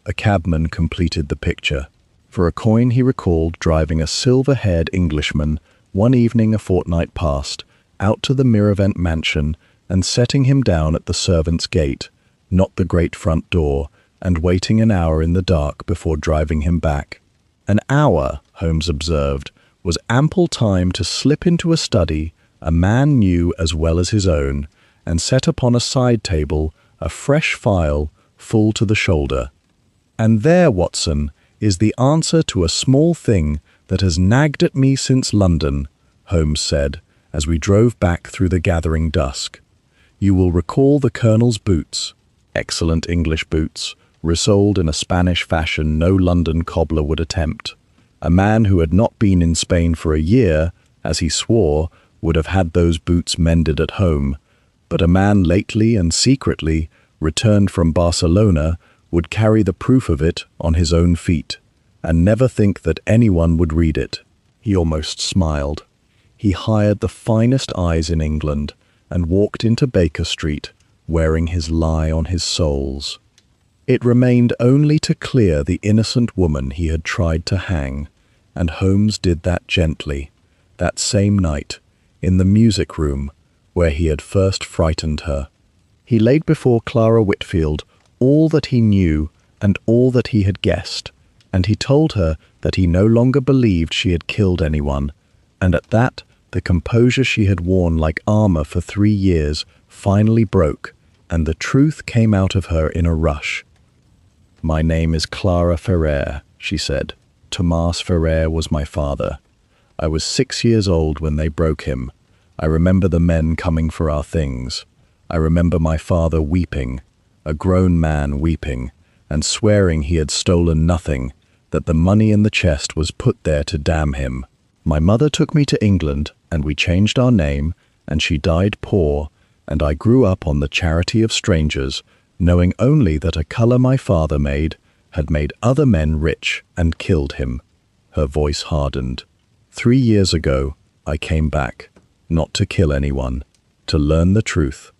A cabman completed the picture. For a coin he recalled driving a silver-haired Englishman one evening a fortnight past, out to the Miravent mansion and setting him down at the servants' gate, not the great front door, and waiting an hour in the dark before driving him back. An hour, Holmes observed, was ample time to slip into a study a man knew as well as his own, and set upon a side table a fresh file full to the shoulder. "And there, Watson, is the answer to a small thing that has nagged at me since London," Holmes said, as we drove back through the gathering dusk. "You will recall the Colonel's boots, excellent English boots, resoled in a Spanish fashion no London cobbler would attempt. A man who had not been in Spain for a year, as he swore, would have had those boots mended at home, but a man lately and secretly returned from Barcelona would carry the proof of it on his own feet, and never think that anyone would read it." He almost smiled. He hired the finest eyes in England and walked into Baker Street, wearing his lie on his soles. It remained only to clear the innocent woman he had tried to hang, and Holmes did that gently, that same night, in the music room where he had first frightened her. He laid before Clara Whitfield all that he knew and all that he had guessed, and he told her that he no longer believed she had killed anyone, and at that the composure she had worn like armour for 3 years finally broke, and the truth came out of her in a rush. "My name is Clara Ferrer," she said. "Tomas Ferrer was my father. I was 6 years old when they broke him. I remember the men coming for our things. I remember my father weeping, a grown man weeping, and swearing he had stolen nothing, that the money in the chest was put there to damn him. My mother took me to England, and we changed our name, and she died poor, and I grew up on the charity of strangers, knowing only that a colour my father made had made other men rich and killed him." Her voice hardened. 3 years ago, I came back, not to kill anyone, to learn the truth,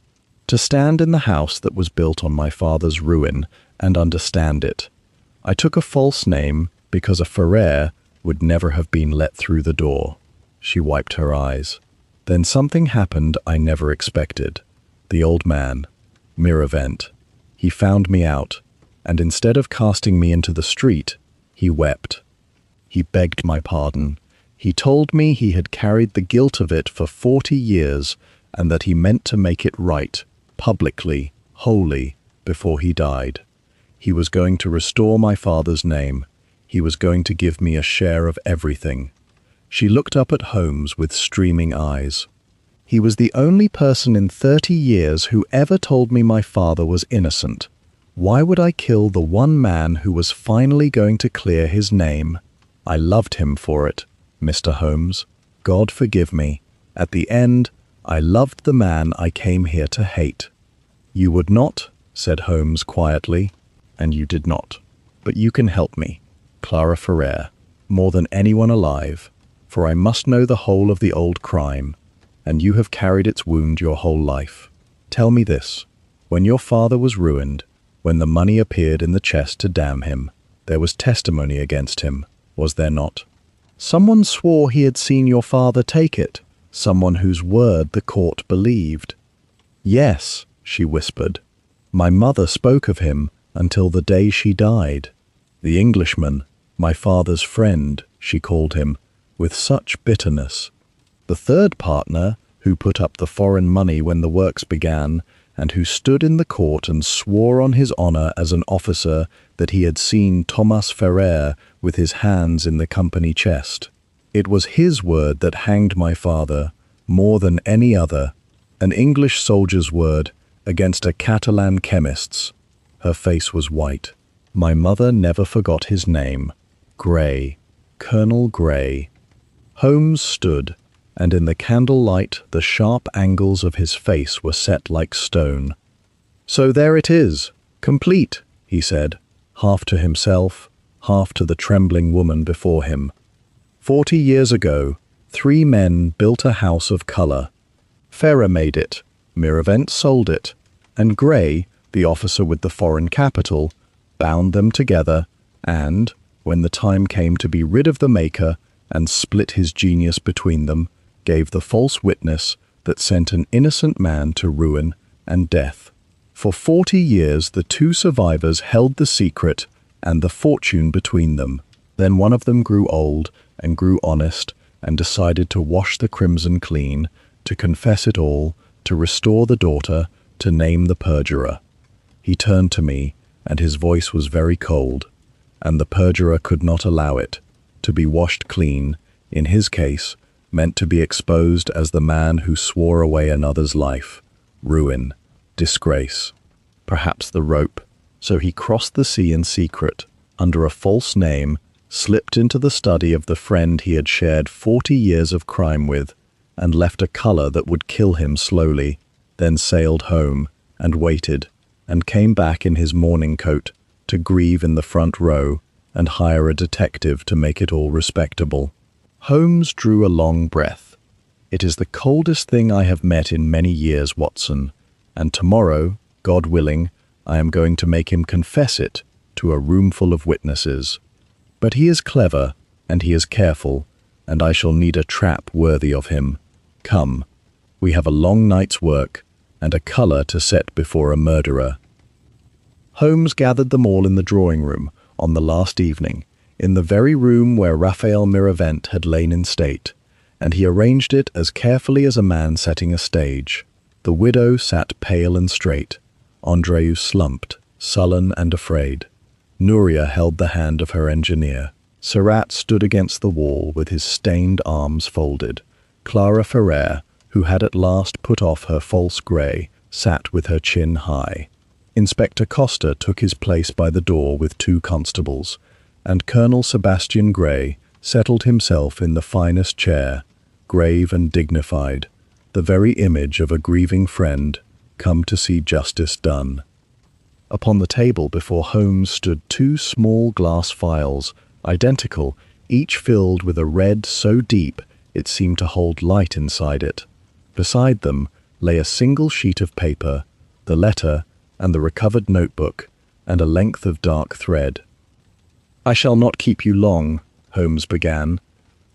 to stand in the house that was built on my father's ruin and understand it. I took a false name because a Ferrer would never have been let through the door." She wiped her eyes. "Then something happened I never expected. The old man, Miravent, he found me out, and instead of casting me into the street, he wept. He begged my pardon. He told me he had carried the guilt of it for 40 years, and that he meant to make it right, publicly, wholly, before he died. He was going to restore my father's name. He was going to give me a share of everything." She looked up at Holmes with streaming eyes. "He was the only person in 30 years who ever told me my father was innocent. Why would I kill the one man who was finally going to clear his name? I loved him for it, Mr. Holmes. God forgive me. At the end, I loved the man I came here to hate." "You would not," said Holmes quietly, "and you did not. But you can help me, Clara Ferrer, more than anyone alive, for I must know the whole of the old crime, and you have carried its wound your whole life. Tell me this. When your father was ruined, when the money appeared in the chest to damn him, there was testimony against him, was there not? Someone swore he had seen your father take it, someone whose word the court believed. "Yes," she whispered. "My mother spoke of him until the day she died. The Englishman, my father's friend," she called him, with such bitterness. The third partner, who put up the foreign money when the works began, and who stood in the court and swore on his honor as an officer that he had seen Thomas Ferrer with his hands in the company chest. It was his word that hanged my father, more than any other, an English soldier's word against a Catalan chemist's. Her face was white. My mother never forgot his name. Grey. Colonel Grey. Holmes stood, and in the candlelight the sharp angles of his face were set like stone. "So there it is, complete," he said, half to himself, half to the trembling woman before him. 40 years ago, 3 men built a house of colour. Ferrer made it, Miravent sold it, and Grey, the officer with the foreign capital, bound them together and, when the time came to be rid of the maker and split his genius between them, gave the false witness that sent an innocent man to ruin and death. For 40 years the 2 survivors held the secret and the fortune between them. Then one of them grew old and grew honest and decided to wash the crimson clean, to confess it all, to restore the daughter, to name the perjurer. He turned to me, and his voice was very cold, and the perjurer could not allow it. To be washed clean, in his case, meant to be exposed as the man who swore away another's life, ruin, disgrace, perhaps the rope. So he crossed the sea in secret, under a false name, slipped into the study of the friend he had shared 40 years of crime with, and left a colour that would kill him slowly, then sailed home, and waited, and came back in his mourning coat, to grieve in the front row, and hire a detective to make it all respectable. Holmes drew a long breath. "It is the coldest thing I have met in many years, Watson, and tomorrow, God willing, I am going to make him confess it to a roomful of witnesses. But he is clever, and he is careful, and I shall need a trap worthy of him. Come, we have a long night's work, and a colour to set before a murderer." Holmes gathered them all in the drawing-room on the last evening, in the very room where Raphael Miravent had lain in state, and he arranged it as carefully as a man setting a stage. The widow sat pale and straight. Andreu slumped, sullen and afraid. Nuria held the hand of her engineer. Surratt stood against the wall with his stained arms folded. Clara Ferrer, who had at last put off her false grey, sat with her chin high. Inspector Costa took his place by the door with 2 constables, and Colonel Sebastian Grey settled himself in the finest chair, grave and dignified, the very image of a grieving friend come to see justice done. Upon the table before Holmes stood 2 small glass phials, identical, each filled with a red so deep it seemed to hold light inside it. Beside them lay a single sheet of paper, the letter and the recovered notebook, and a length of dark thread. "I shall not keep you long," Holmes began.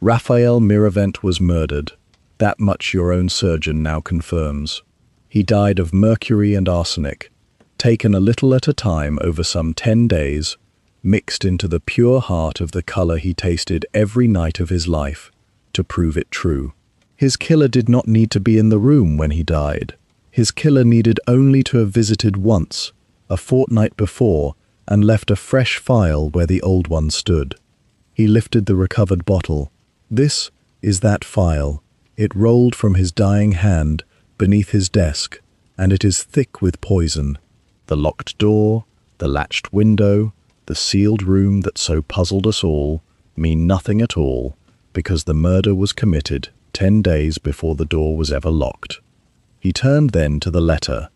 "Raphael Miravent was murdered. That much your own surgeon now confirms. He died of mercury and arsenic, taken a little at a time over some 10 days, mixed into the pure heart of the colour he tasted every night of his life, to prove it true. His killer did not need to be in the room when he died. His killer needed only to have visited once, a fortnight before, and left a fresh phial where the old one stood. He lifted the recovered bottle. This is that phial. It rolled from his dying hand beneath his desk, and it is thick with poison. The locked door, the latched window, the sealed room that so puzzled us all, mean nothing at all, because the murder was committed 10 days before the door was ever locked." He turned then to the letter.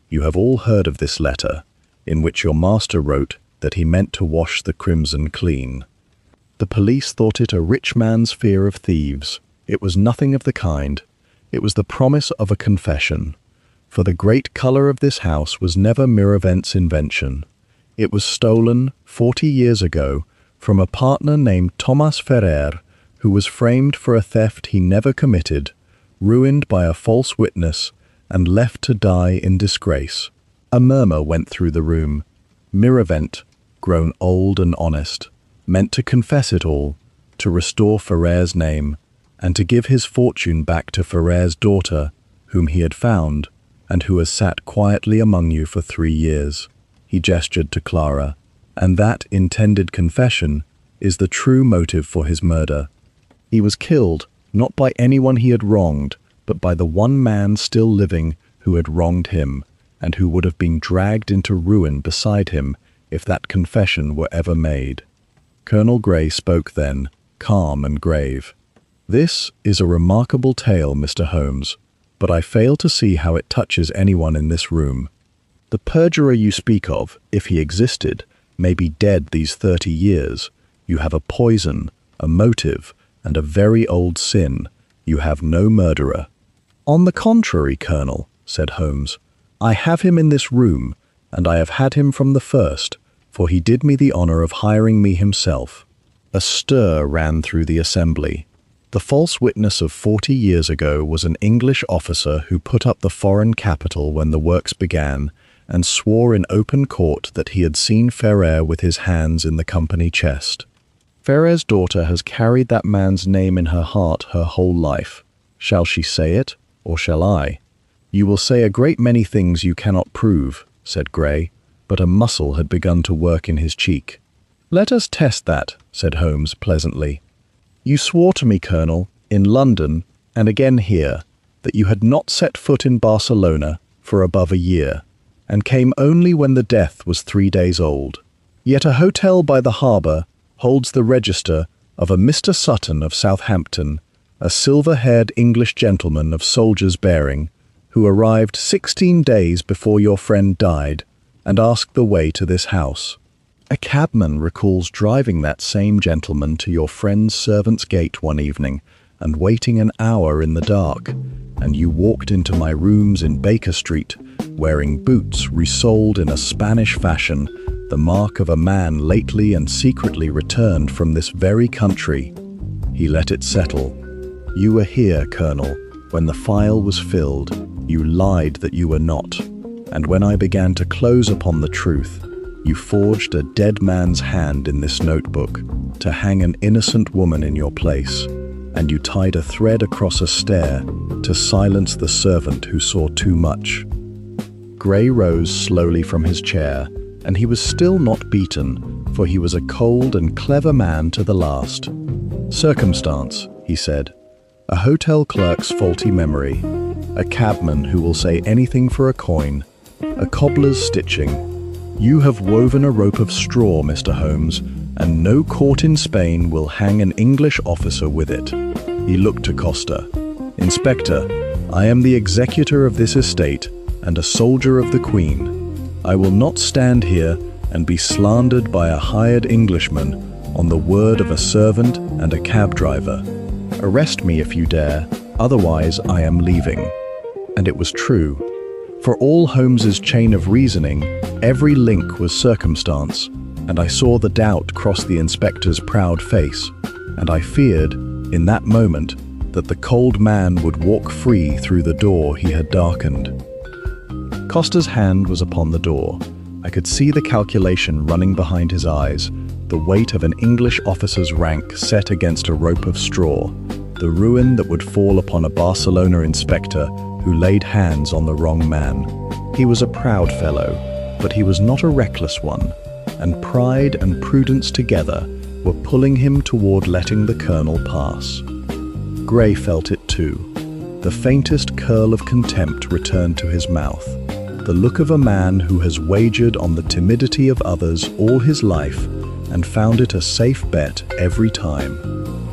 "You have all heard of this letter, in which your master wrote that he meant to wash the crimson clean. The police thought it a rich man's fear of thieves. It was nothing of the kind. It was the promise of a confession. For the great colour of this house was never Miravent's invention. It was stolen 40 years ago from a partner named Thomas Ferrer, who was framed for a theft he never committed, ruined by a false witness and left to die in disgrace. A murmur went through the room. Miravent, grown old and honest, meant to confess it all, to restore Ferrer's name, and to give his fortune back to Ferrer's daughter, whom he had found, and who has sat quietly among you for 3 years. He gestured to Clara, and that intended confession is the true motive for his murder. He was killed, not by anyone he had wronged, but by the one man still living who had wronged him, and who would have been dragged into ruin beside him if that confession were ever made. Colonel Grey spoke then, calm and grave. "This is a remarkable tale, Mr. Holmes, but I fail to see how it touches anyone in this room. The perjurer you speak of, if he existed, may be dead these 30 years. You have a poison, a motive, and a very old sin. You have no murderer." "On the contrary, Colonel," said Holmes, "I have him in this room, and I have had him from the first, for he did me the honor of hiring me himself." A stir ran through the assembly. The false witness of 40 years ago was an English officer who put up the foreign capital when the works began, and swore in open court that he had seen Ferrer with his hands in the company chest. Ferrer's daughter has carried that man's name in her heart her whole life. Shall she say it, or shall I? "You will say a great many things you cannot prove," said Grey, but a muscle had begun to work in his cheek. "Let us test that," said Holmes pleasantly. "You swore to me, Colonel, in London, and again here, that you had not set foot in Barcelona for above a year, and came only when the death was 3 days old. Yet a hotel by the harbour holds the register of a Mr. Sutton of Southampton, a silver-haired English gentleman of soldier's bearing, who arrived 16 days before your friend died, and asked the way to this house. A cabman recalls driving that same gentleman to your friend's servant's gate one evening, and waiting an hour in the dark, and you walked into my rooms in Baker Street, wearing boots resoled in a Spanish fashion, the mark of a man lately and secretly returned from this very country." He let it settle. "You were here, Colonel, when the file was filled. You lied that you were not. And when I began to close upon the truth, you forged a dead man's hand in this notebook to hang an innocent woman in your place, and you tied a thread across a stair to silence the servant who saw too much." Grey rose slowly from his chair, and he was still not beaten, for he was a cold and clever man to the last. "Circumstance," he said. "A hotel clerk's faulty memory, a cabman who will say anything for a coin, a cobbler's stitching. You have woven a rope of straw, Mr. Holmes, and no court in Spain will hang an English officer with it." He looked to Costa. "Inspector, I am the executor of this estate and a soldier of the Queen. I will not stand here and be slandered by a hired Englishman on the word of a servant and a cab driver. Arrest me if you dare, otherwise I am leaving." And it was true. For all Holmes's chain of reasoning, every link was circumstance, and I saw the doubt cross the inspector's proud face, and I feared, in that moment, that the cold man would walk free through the door he had darkened. Costa's hand was upon the door. I could see the calculation running behind his eyes, the weight of an English officer's rank set against a rope of straw, the ruin that would fall upon a Barcelona inspector who laid hands on the wrong man. He was a proud fellow, but he was not a reckless one, and pride and prudence together were pulling him toward letting the colonel pass. Grey felt it too. The faintest curl of contempt returned to his mouth, the look of a man who has wagered on the timidity of others all his life and found it a safe bet every time.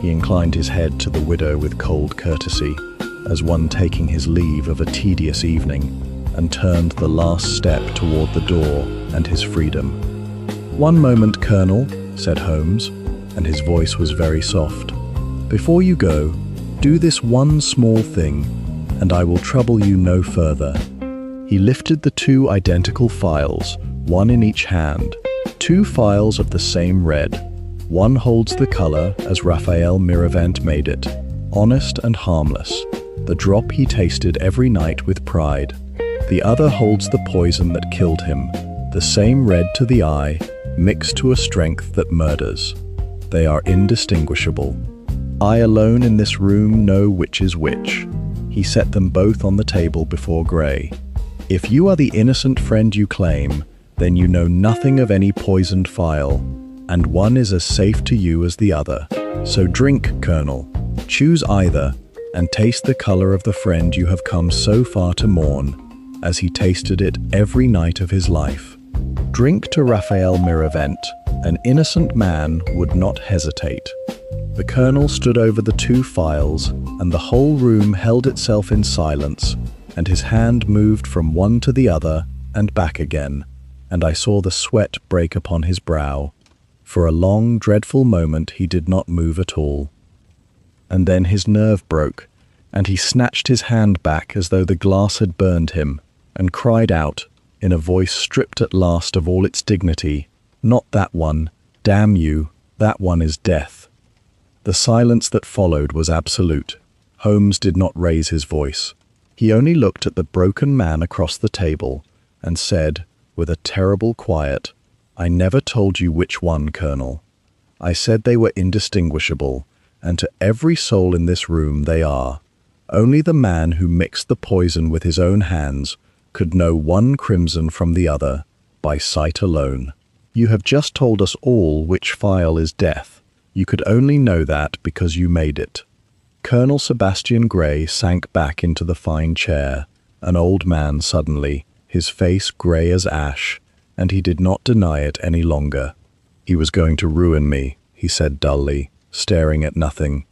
He inclined his head to the widow with cold courtesy, as one taking his leave of a tedious evening, and turned the last step toward the door and his freedom. "One moment, Colonel," said Holmes, and his voice was very soft. "Before you go, do this one small thing, and I will trouble you no further." He lifted the 2 identical files, one in each hand, 2 files of the same red. One holds the color as Raphael Miravent made it, honest and harmless. The drop he tasted every night with pride. The other holds the poison that killed him, the same red to the eye, mixed to a strength that murders. They are indistinguishable. I alone in this room know which is which. He set them both on the table before Gray. If you are the innocent friend you claim, then you know nothing of any poisoned phial, and one is as safe to you as the other. So drink, Colonel. Choose either, and taste the color of the friend you have come so far to mourn, as he tasted it every night of his life. Drink to Raphael Miravent. An innocent man would not hesitate. The Colonel stood over the two phials, and the whole room held itself in silence, and his hand moved from one to the other and back again, and I saw the sweat break upon his brow. For a long, dreadful moment he did not move at all. And then his nerve broke, and he snatched his hand back as though the glass had burned him, and cried out, in a voice stripped at last of all its dignity, "Not that one, damn you, that one is death." The silence that followed was absolute. Holmes did not raise his voice. He only looked at the broken man across the table, and said, with a terrible quiet, "I never told you which one, Colonel. I said they were indistinguishable, and to every soul in this room they are. Only the man who mixed the poison with his own hands could know one crimson from the other, by sight alone. You have just told us all which phial is death. You could only know that because you made it." Colonel Sebastian Gray sank back into the fine chair, an old man suddenly, his face grey as ash, and he did not deny it any longer. "He was going to ruin me," he said dully, staring at nothing.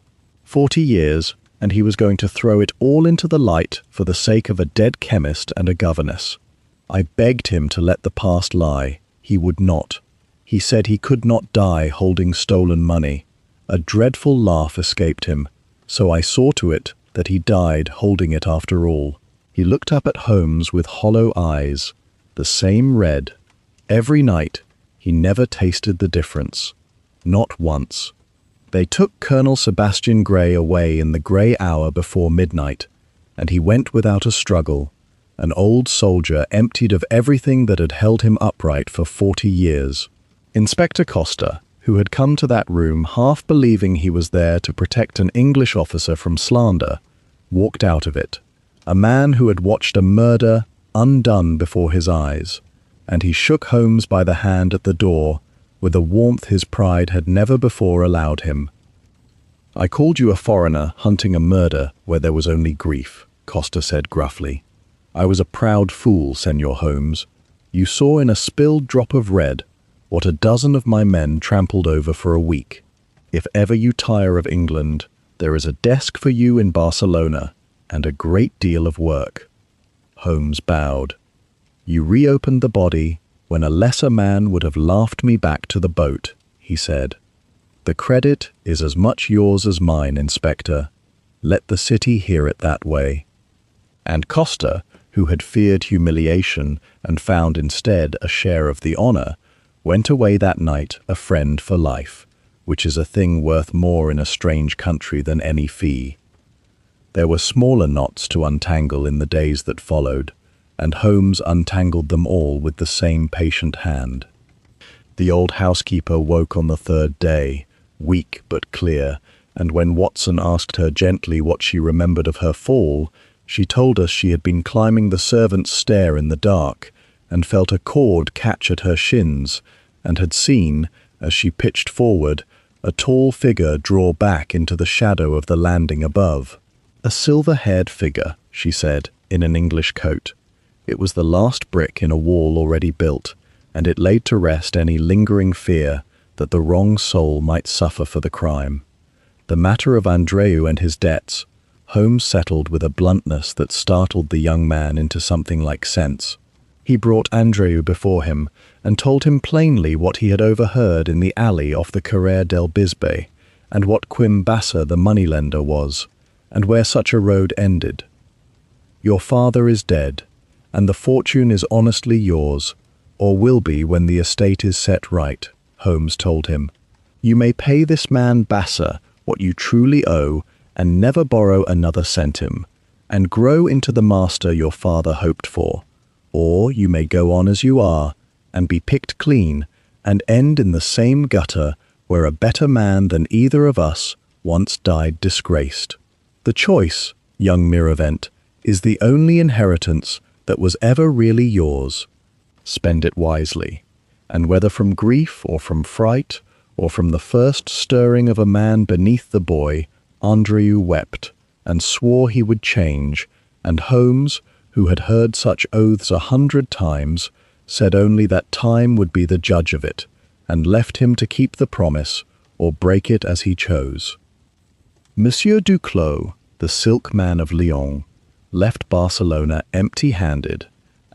40 years, and he was going to throw it all into the light for the sake of a dead chemist and a governess. I begged him to let the past lie. He would not. He said he could not die holding stolen money. A dreadful laugh escaped him, so I saw to it that he died holding it after all. He looked up at Holmes with hollow eyes, the same red. Every night, he never tasted the difference. Not once. They took Colonel Sebastian Gray away in the grey hour before midnight, and he went without a struggle, an old soldier emptied of everything that had held him upright for 40 years. Inspector Costa, who had come to that room half believing he was there to protect an English officer from slander, walked out of it, a man who had watched a murder undone before his eyes, and he shook Holmes by the hand at the door with a warmth his pride had never before allowed him. "I called you a foreigner hunting a murder where there was only grief," Costa said gruffly. "I was a proud fool, Senor Holmes. You saw in a spilled drop of red what a dozen of my men trampled over for a week. If ever you tire of England, there is a desk for you in Barcelona, and a great deal of work." Holmes bowed. "You reopened the body when a lesser man would have laughed me back to the boat," he said. "The credit is as much yours as mine, Inspector. Let the city hear it that way." And Costa, who had feared humiliation and found instead a share of the honor, went away that night a friend for life, which is a thing worth more in a strange country than any fee. There were smaller knots to untangle in the days that followed, and Holmes untangled them all with the same patient hand. The old housekeeper woke on the third day, weak but clear, and when Watson asked her gently what she remembered of her fall, she told us she had been climbing the servants' stair in the dark, and felt a cord catch at her shins, and had seen, as she pitched forward, a tall figure draw back into the shadow of the landing above. A silver-haired figure, she said, in an English coat. It was the last brick in a wall already built, and it laid to rest any lingering fear that the wrong soul might suffer for the crime. The matter of Andreu and his debts, Holmes settled with a bluntness that startled the young man into something like sense. He brought Andreu before him, and told him plainly what he had overheard in the alley off the Carrer del Bisbe, and what Quim Bassa the moneylender was, and where such a road ended. "Your father is dead, and the fortune is honestly yours, or will be when the estate is set right," Holmes told him. "You may pay this man Bassa what you truly owe, and never borrow another centime, and grow into the master your father hoped for. Or you may go on as you are, and be picked clean, and end in the same gutter where a better man than either of us once died disgraced. The choice, young Miravent, is the only inheritance that was ever really yours. Spend it wisely, and whether from grief or from fright, or from the first stirring of a man beneath the boy, Andreu wept, and swore he would change, and Holmes, who had heard such oaths 100 times, said only that time would be the judge of it, and left him to keep the promise or break it as he chose. Monsieur Duclos, the silk man of Lyons, left Barcelona empty-handed,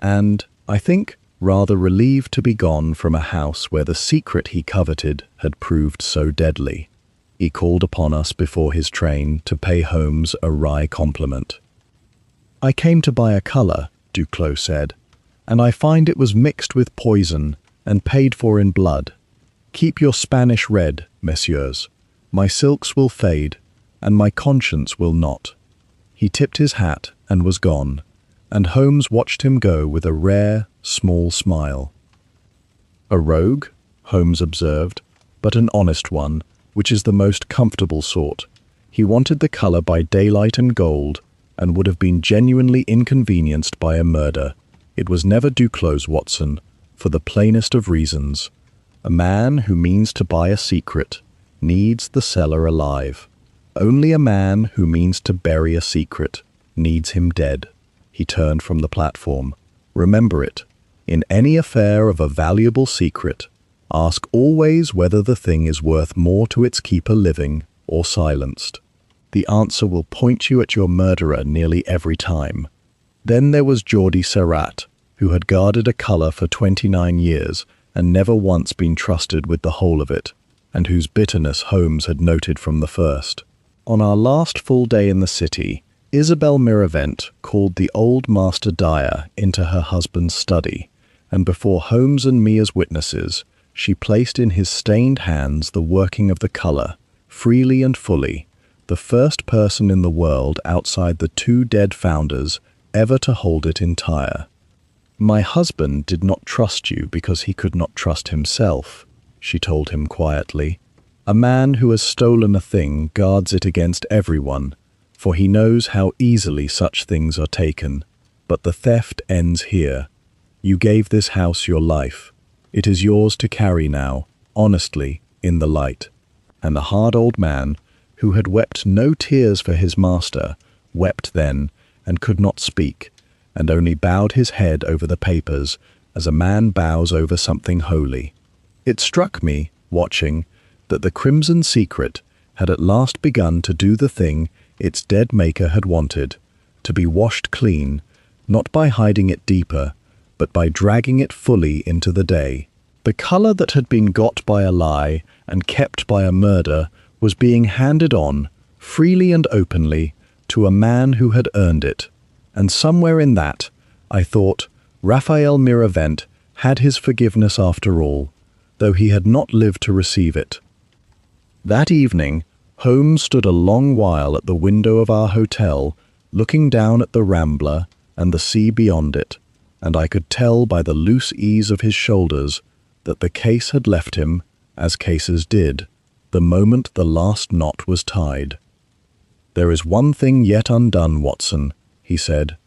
and, I think, rather relieved to be gone from a house where the secret he coveted had proved so deadly. He called upon us before his train to pay Holmes a wry compliment. "I came to buy a colour," Duclos said, "and I find it was mixed with poison and paid for in blood. Keep your Spanish red, messieurs. My silks will fade, and my conscience will not." He tipped his hat and was gone, and Holmes watched him go with a rare, small smile. "A rogue," Holmes observed, "but an honest one, which is the most comfortable sort. He wanted the colour by daylight and gold, and would have been genuinely inconvenienced by a murder. It was never Duclos, Watson, for the plainest of reasons. A man who means to buy a secret needs the seller alive. Only a man who means to bury a secret needs him dead." He turned from the platform. "Remember it. In any affair of a valuable secret, ask always whether the thing is worth more to its keeper living or silenced. The answer will point you at your murderer nearly every time." Then there was Geordie Serrat, who had guarded a colour for 29 years and never once been trusted with the whole of it, and whose bitterness Holmes had noted from the first. On our last full day in the city, Isabel Miravent called the old master dyer into her husband's study, and before Holmes and me as witnesses, she placed in his stained hands the working of the colour, freely and fully, the first person in the world outside the 2 dead founders ever to hold it entire. "My husband did not trust you because he could not trust himself," she told him quietly. "A man who has stolen a thing guards it against everyone, for he knows how easily such things are taken. But the theft ends here. You gave this house your life. It is yours to carry now, honestly, in the light." And the hard old man, who had wept no tears for his master, wept then, and could not speak, and only bowed his head over the papers as a man bows over something holy. It struck me, watching, that the crimson secret had at last begun to do the thing its dead maker had wanted, to be washed clean, not by hiding it deeper, but by dragging it fully into the day. The colour that had been got by a lie and kept by a murder was being handed on, freely and openly, to a man who had earned it. And somewhere in that, I thought, Raphael Miravent had his forgiveness after all, though he had not lived to receive it. That evening, Holmes stood a long while at the window of our hotel, looking down at the Rambla and the sea beyond it, and I could tell by the loose ease of his shoulders that the case had left him, as cases did, the moment the last knot was tied. "There is one thing yet undone, Watson," he said.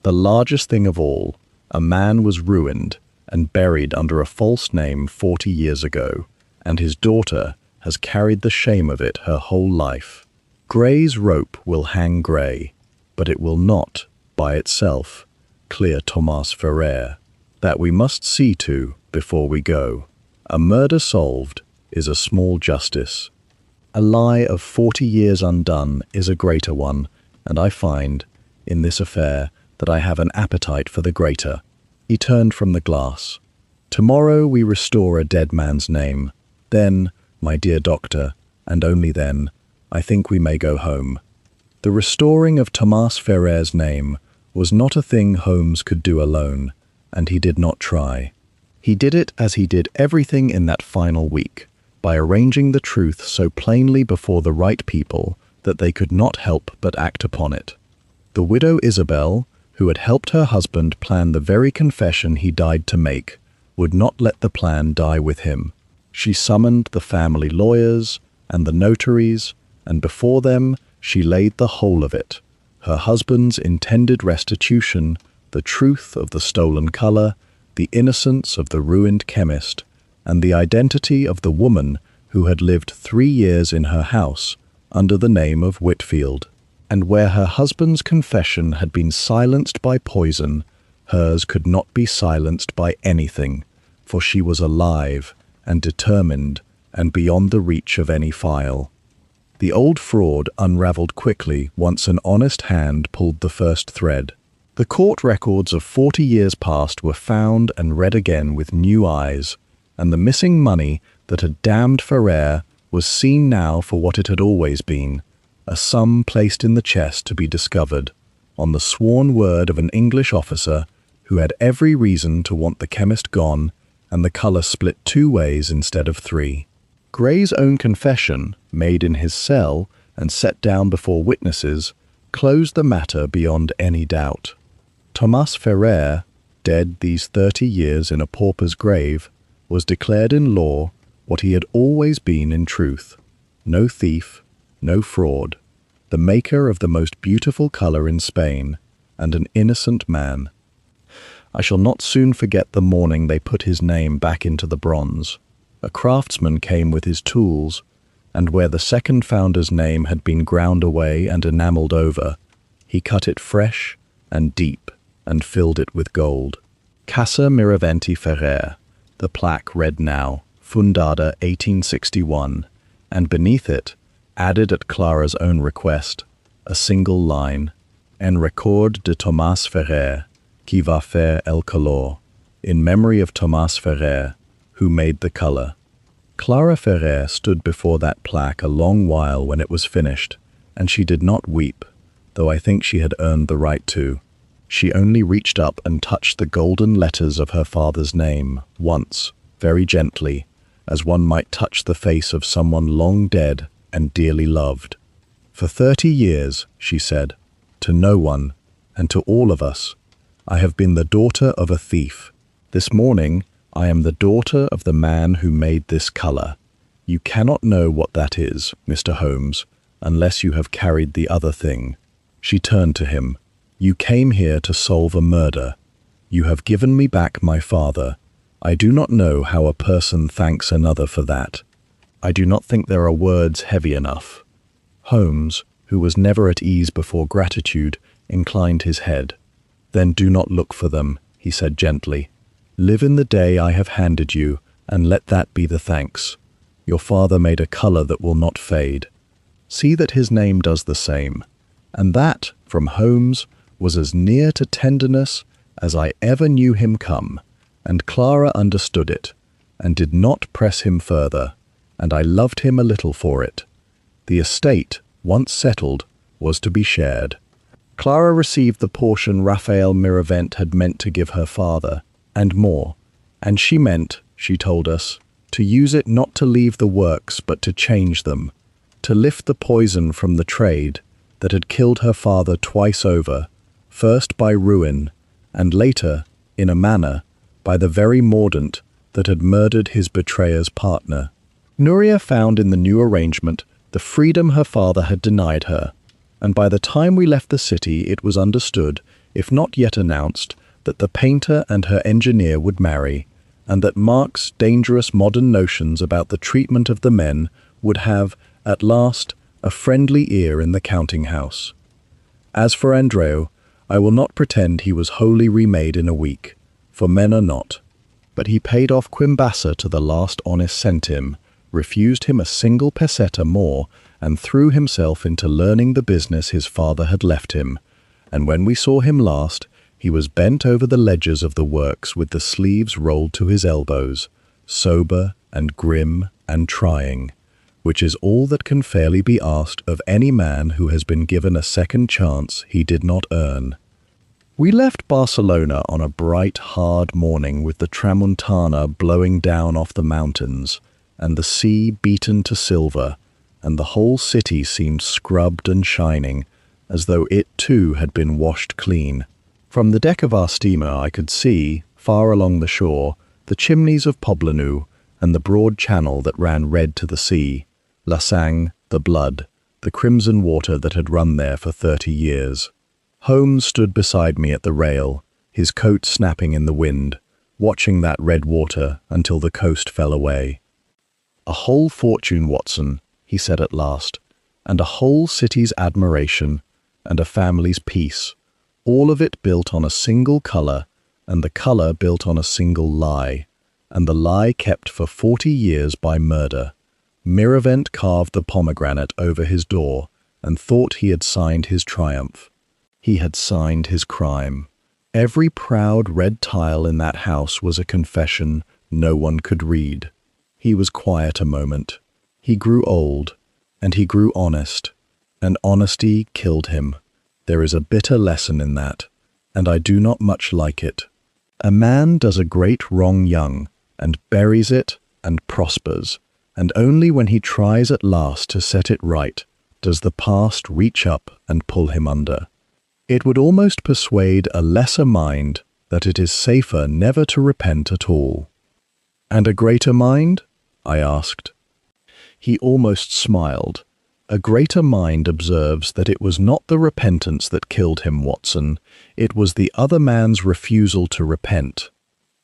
"The largest thing of all. A man was ruined and buried under a false name 40 years ago, and his daughter has carried the shame of it her whole life. Gray's rope will hang Gray, but it will not, by itself, clear Thomas Ferrer. That we must see to before we go. A murder solved is a small justice. A lie of 40 years undone is a greater one, and I find, in this affair, that I have an appetite for the greater." He turned from the glass. "Tomorrow we restore a dead man's name. Then, my dear doctor, and only then, I think we may go home." The restoring of Thomas Ferrer's name was not a thing Holmes could do alone, and he did not try. He did it as he did everything in that final week, by arranging the truth so plainly before the right people that they could not help but act upon it. The widow Isabel, who had helped her husband plan the very confession he died to make, would not let the plan die with him. She summoned the family lawyers and the notaries, and before them she laid the whole of it: her husband's intended restitution, the truth of the stolen colour, the innocence of the ruined chemist, and the identity of the woman who had lived 3 years in her house under the name of Whitfield. And where her husband's confession had been silenced by poison, hers could not be silenced by anything, for she was alive and determined and beyond the reach of any file. The old fraud unravelled quickly once an honest hand pulled the first thread. The court records of 40 years past were found and read again with new eyes, and the missing money that had damned Ferrer was seen now for what it had always been: a sum placed in the chest to be discovered, on the sworn word of an English officer who had every reason to want the chemist gone and the colour split 2 ways instead of 3. Gray's own confession, made in his cell and set down before witnesses, closed the matter beyond any doubt. Thomas Ferrer, dead these 30 years in a pauper's grave, was declared in law what he had always been in truth: no thief, no fraud, the maker of the most beautiful colour in Spain, and an innocent man. I shall not soon forget the morning they put his name back into the bronze. A craftsman came with his tools, and where the second founder's name had been ground away and enamelled over, he cut it fresh and deep and filled it with gold. Casa Miraventi Ferrer, the plaque read now, Fundada 1861, and beneath it, added at Clara's own request, a single line: En record de Thomas Ferrer, qui va faire el color, in memory of Thomas Ferrer, who made the colour. Clara Ferrer stood before that plaque a long while when it was finished, and she did not weep, though I think she had earned the right to. She only reached up and touched the golden letters of her father's name, once, very gently, as one might touch the face of someone long dead and dearly loved. For 30 years, she said, to no one, and to all of us, I have been the daughter of a thief. This morning, I am the daughter of the man who made this colour. You cannot know what that is, Mr. Holmes, unless you have carried the other thing. She turned to him. You came here to solve a murder. You have given me back my father. I do not know how a person thanks another for that. I do not think there are words heavy enough. Holmes, who was never at ease before gratitude, inclined his head. Then do not look for them, he said gently. Live in the day I have handed you, and let that be the thanks. Your father made a colour that will not fade. See that his name does the same. And that, from Holmes, was as near to tenderness as I ever knew him come, and Clara understood it, and did not press him further, and I loved him a little for it. The estate, once settled, was to be shared. Clara received the portion Raphael Miravent had meant to give her father, and more, and she meant, she told us, to use it not to leave the works but to change them, to lift the poison from the trade that had killed her father twice over, first by ruin, and later, in a manner, by the very mordant that had murdered his betrayer's partner. Nuria found in the new arrangement the freedom her father had denied her, and by the time we left the city it was understood, if not yet announced, that the painter and her engineer would marry, and that Mark's dangerous modern notions about the treatment of the men would have, at last, a friendly ear in the counting-house. As for Andreu, I will not pretend he was wholly remade in a week, for men are not. But he paid off Quimbassa to the last honest centime, refused him a single peseta more, and threw himself into learning the business his father had left him, and when we saw him last, he was bent over the ledgers of the works with the sleeves rolled to his elbows, sober and grim and trying, which is all that can fairly be asked of any man who has been given a second chance he did not earn. We left Barcelona on a bright, hard morning with the tramuntana blowing down off the mountains, and the sea beaten to silver, and the whole city seemed scrubbed and shining, as though it too had been washed clean. From the deck of our steamer I could see, far along the shore, the chimneys of Poblenou and the broad channel that ran red to the sea, La Sang, the blood, the crimson water that had run there for 30 years. Holmes stood beside me at the rail, his coat snapping in the wind, watching that red water until the coast fell away. "A whole fortune, Watson," he said at last, "and a whole city's admiration, and a family's peace, all of it built on a single colour, and the colour built on a single lie, and the lie kept for 40 years by murder. Miravent carved the pomegranate over his door and thought he had signed his triumph. He had signed his crime. Every proud red tile in that house was a confession no one could read." He was quiet a moment. He grew old, and he grew honest, and honesty killed him. There is a bitter lesson in that, and I do not much like it. A man does a great wrong young, and buries it, and prospers, and only when he tries at last to set it right does the past reach up and pull him under. It would almost persuade a lesser mind that it is safer never to repent at all. "And a greater mind?" I asked. He almost smiled. "A greater mind observes that it was not the repentance that killed him, Watson. It was the other man's refusal to repent.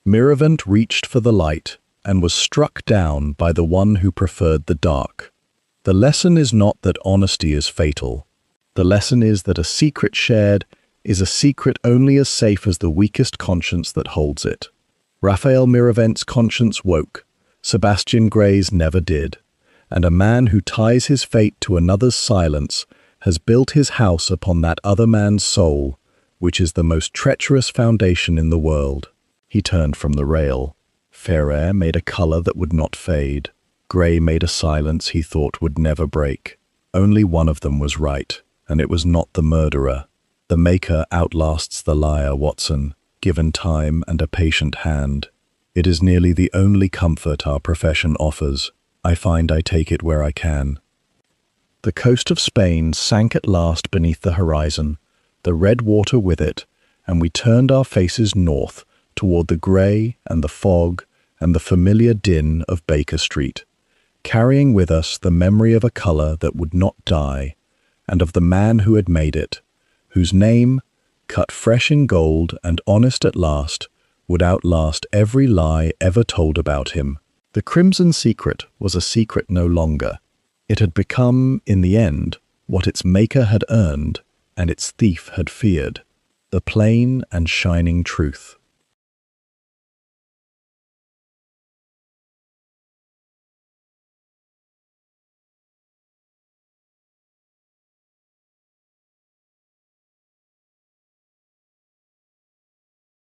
Miravent reached for the light and was struck down by the one who preferred the dark. The lesson is not that honesty is fatal. The lesson is that a secret shared is a secret only as safe as the weakest conscience that holds it. Raphael Miravent's conscience woke. Sebastian Gray's never did. And a man who ties his fate to another's silence has built his house upon that other man's soul, which is the most treacherous foundation in the world." He turned from the rail. Ferrer made a colour that would not fade. Gray made a silence he thought would never break. Only one of them was right, and it was not the murderer. The maker outlasts the liar, Watson, given time and a patient hand. It is nearly the only comfort our profession offers. I find I take it where I can. The coast of Spain sank at last beneath the horizon, the red water with it, and we turned our faces north toward the grey and the fog and the familiar din of Baker Street, carrying with us the memory of a colour that would not die, and of the man who had made it, whose name, cut fresh in gold and honest at last, would outlast every lie ever told about him. The crimson secret was a secret no longer. It had become, in the end, what its maker had earned and its thief had feared, the plain and shining truth.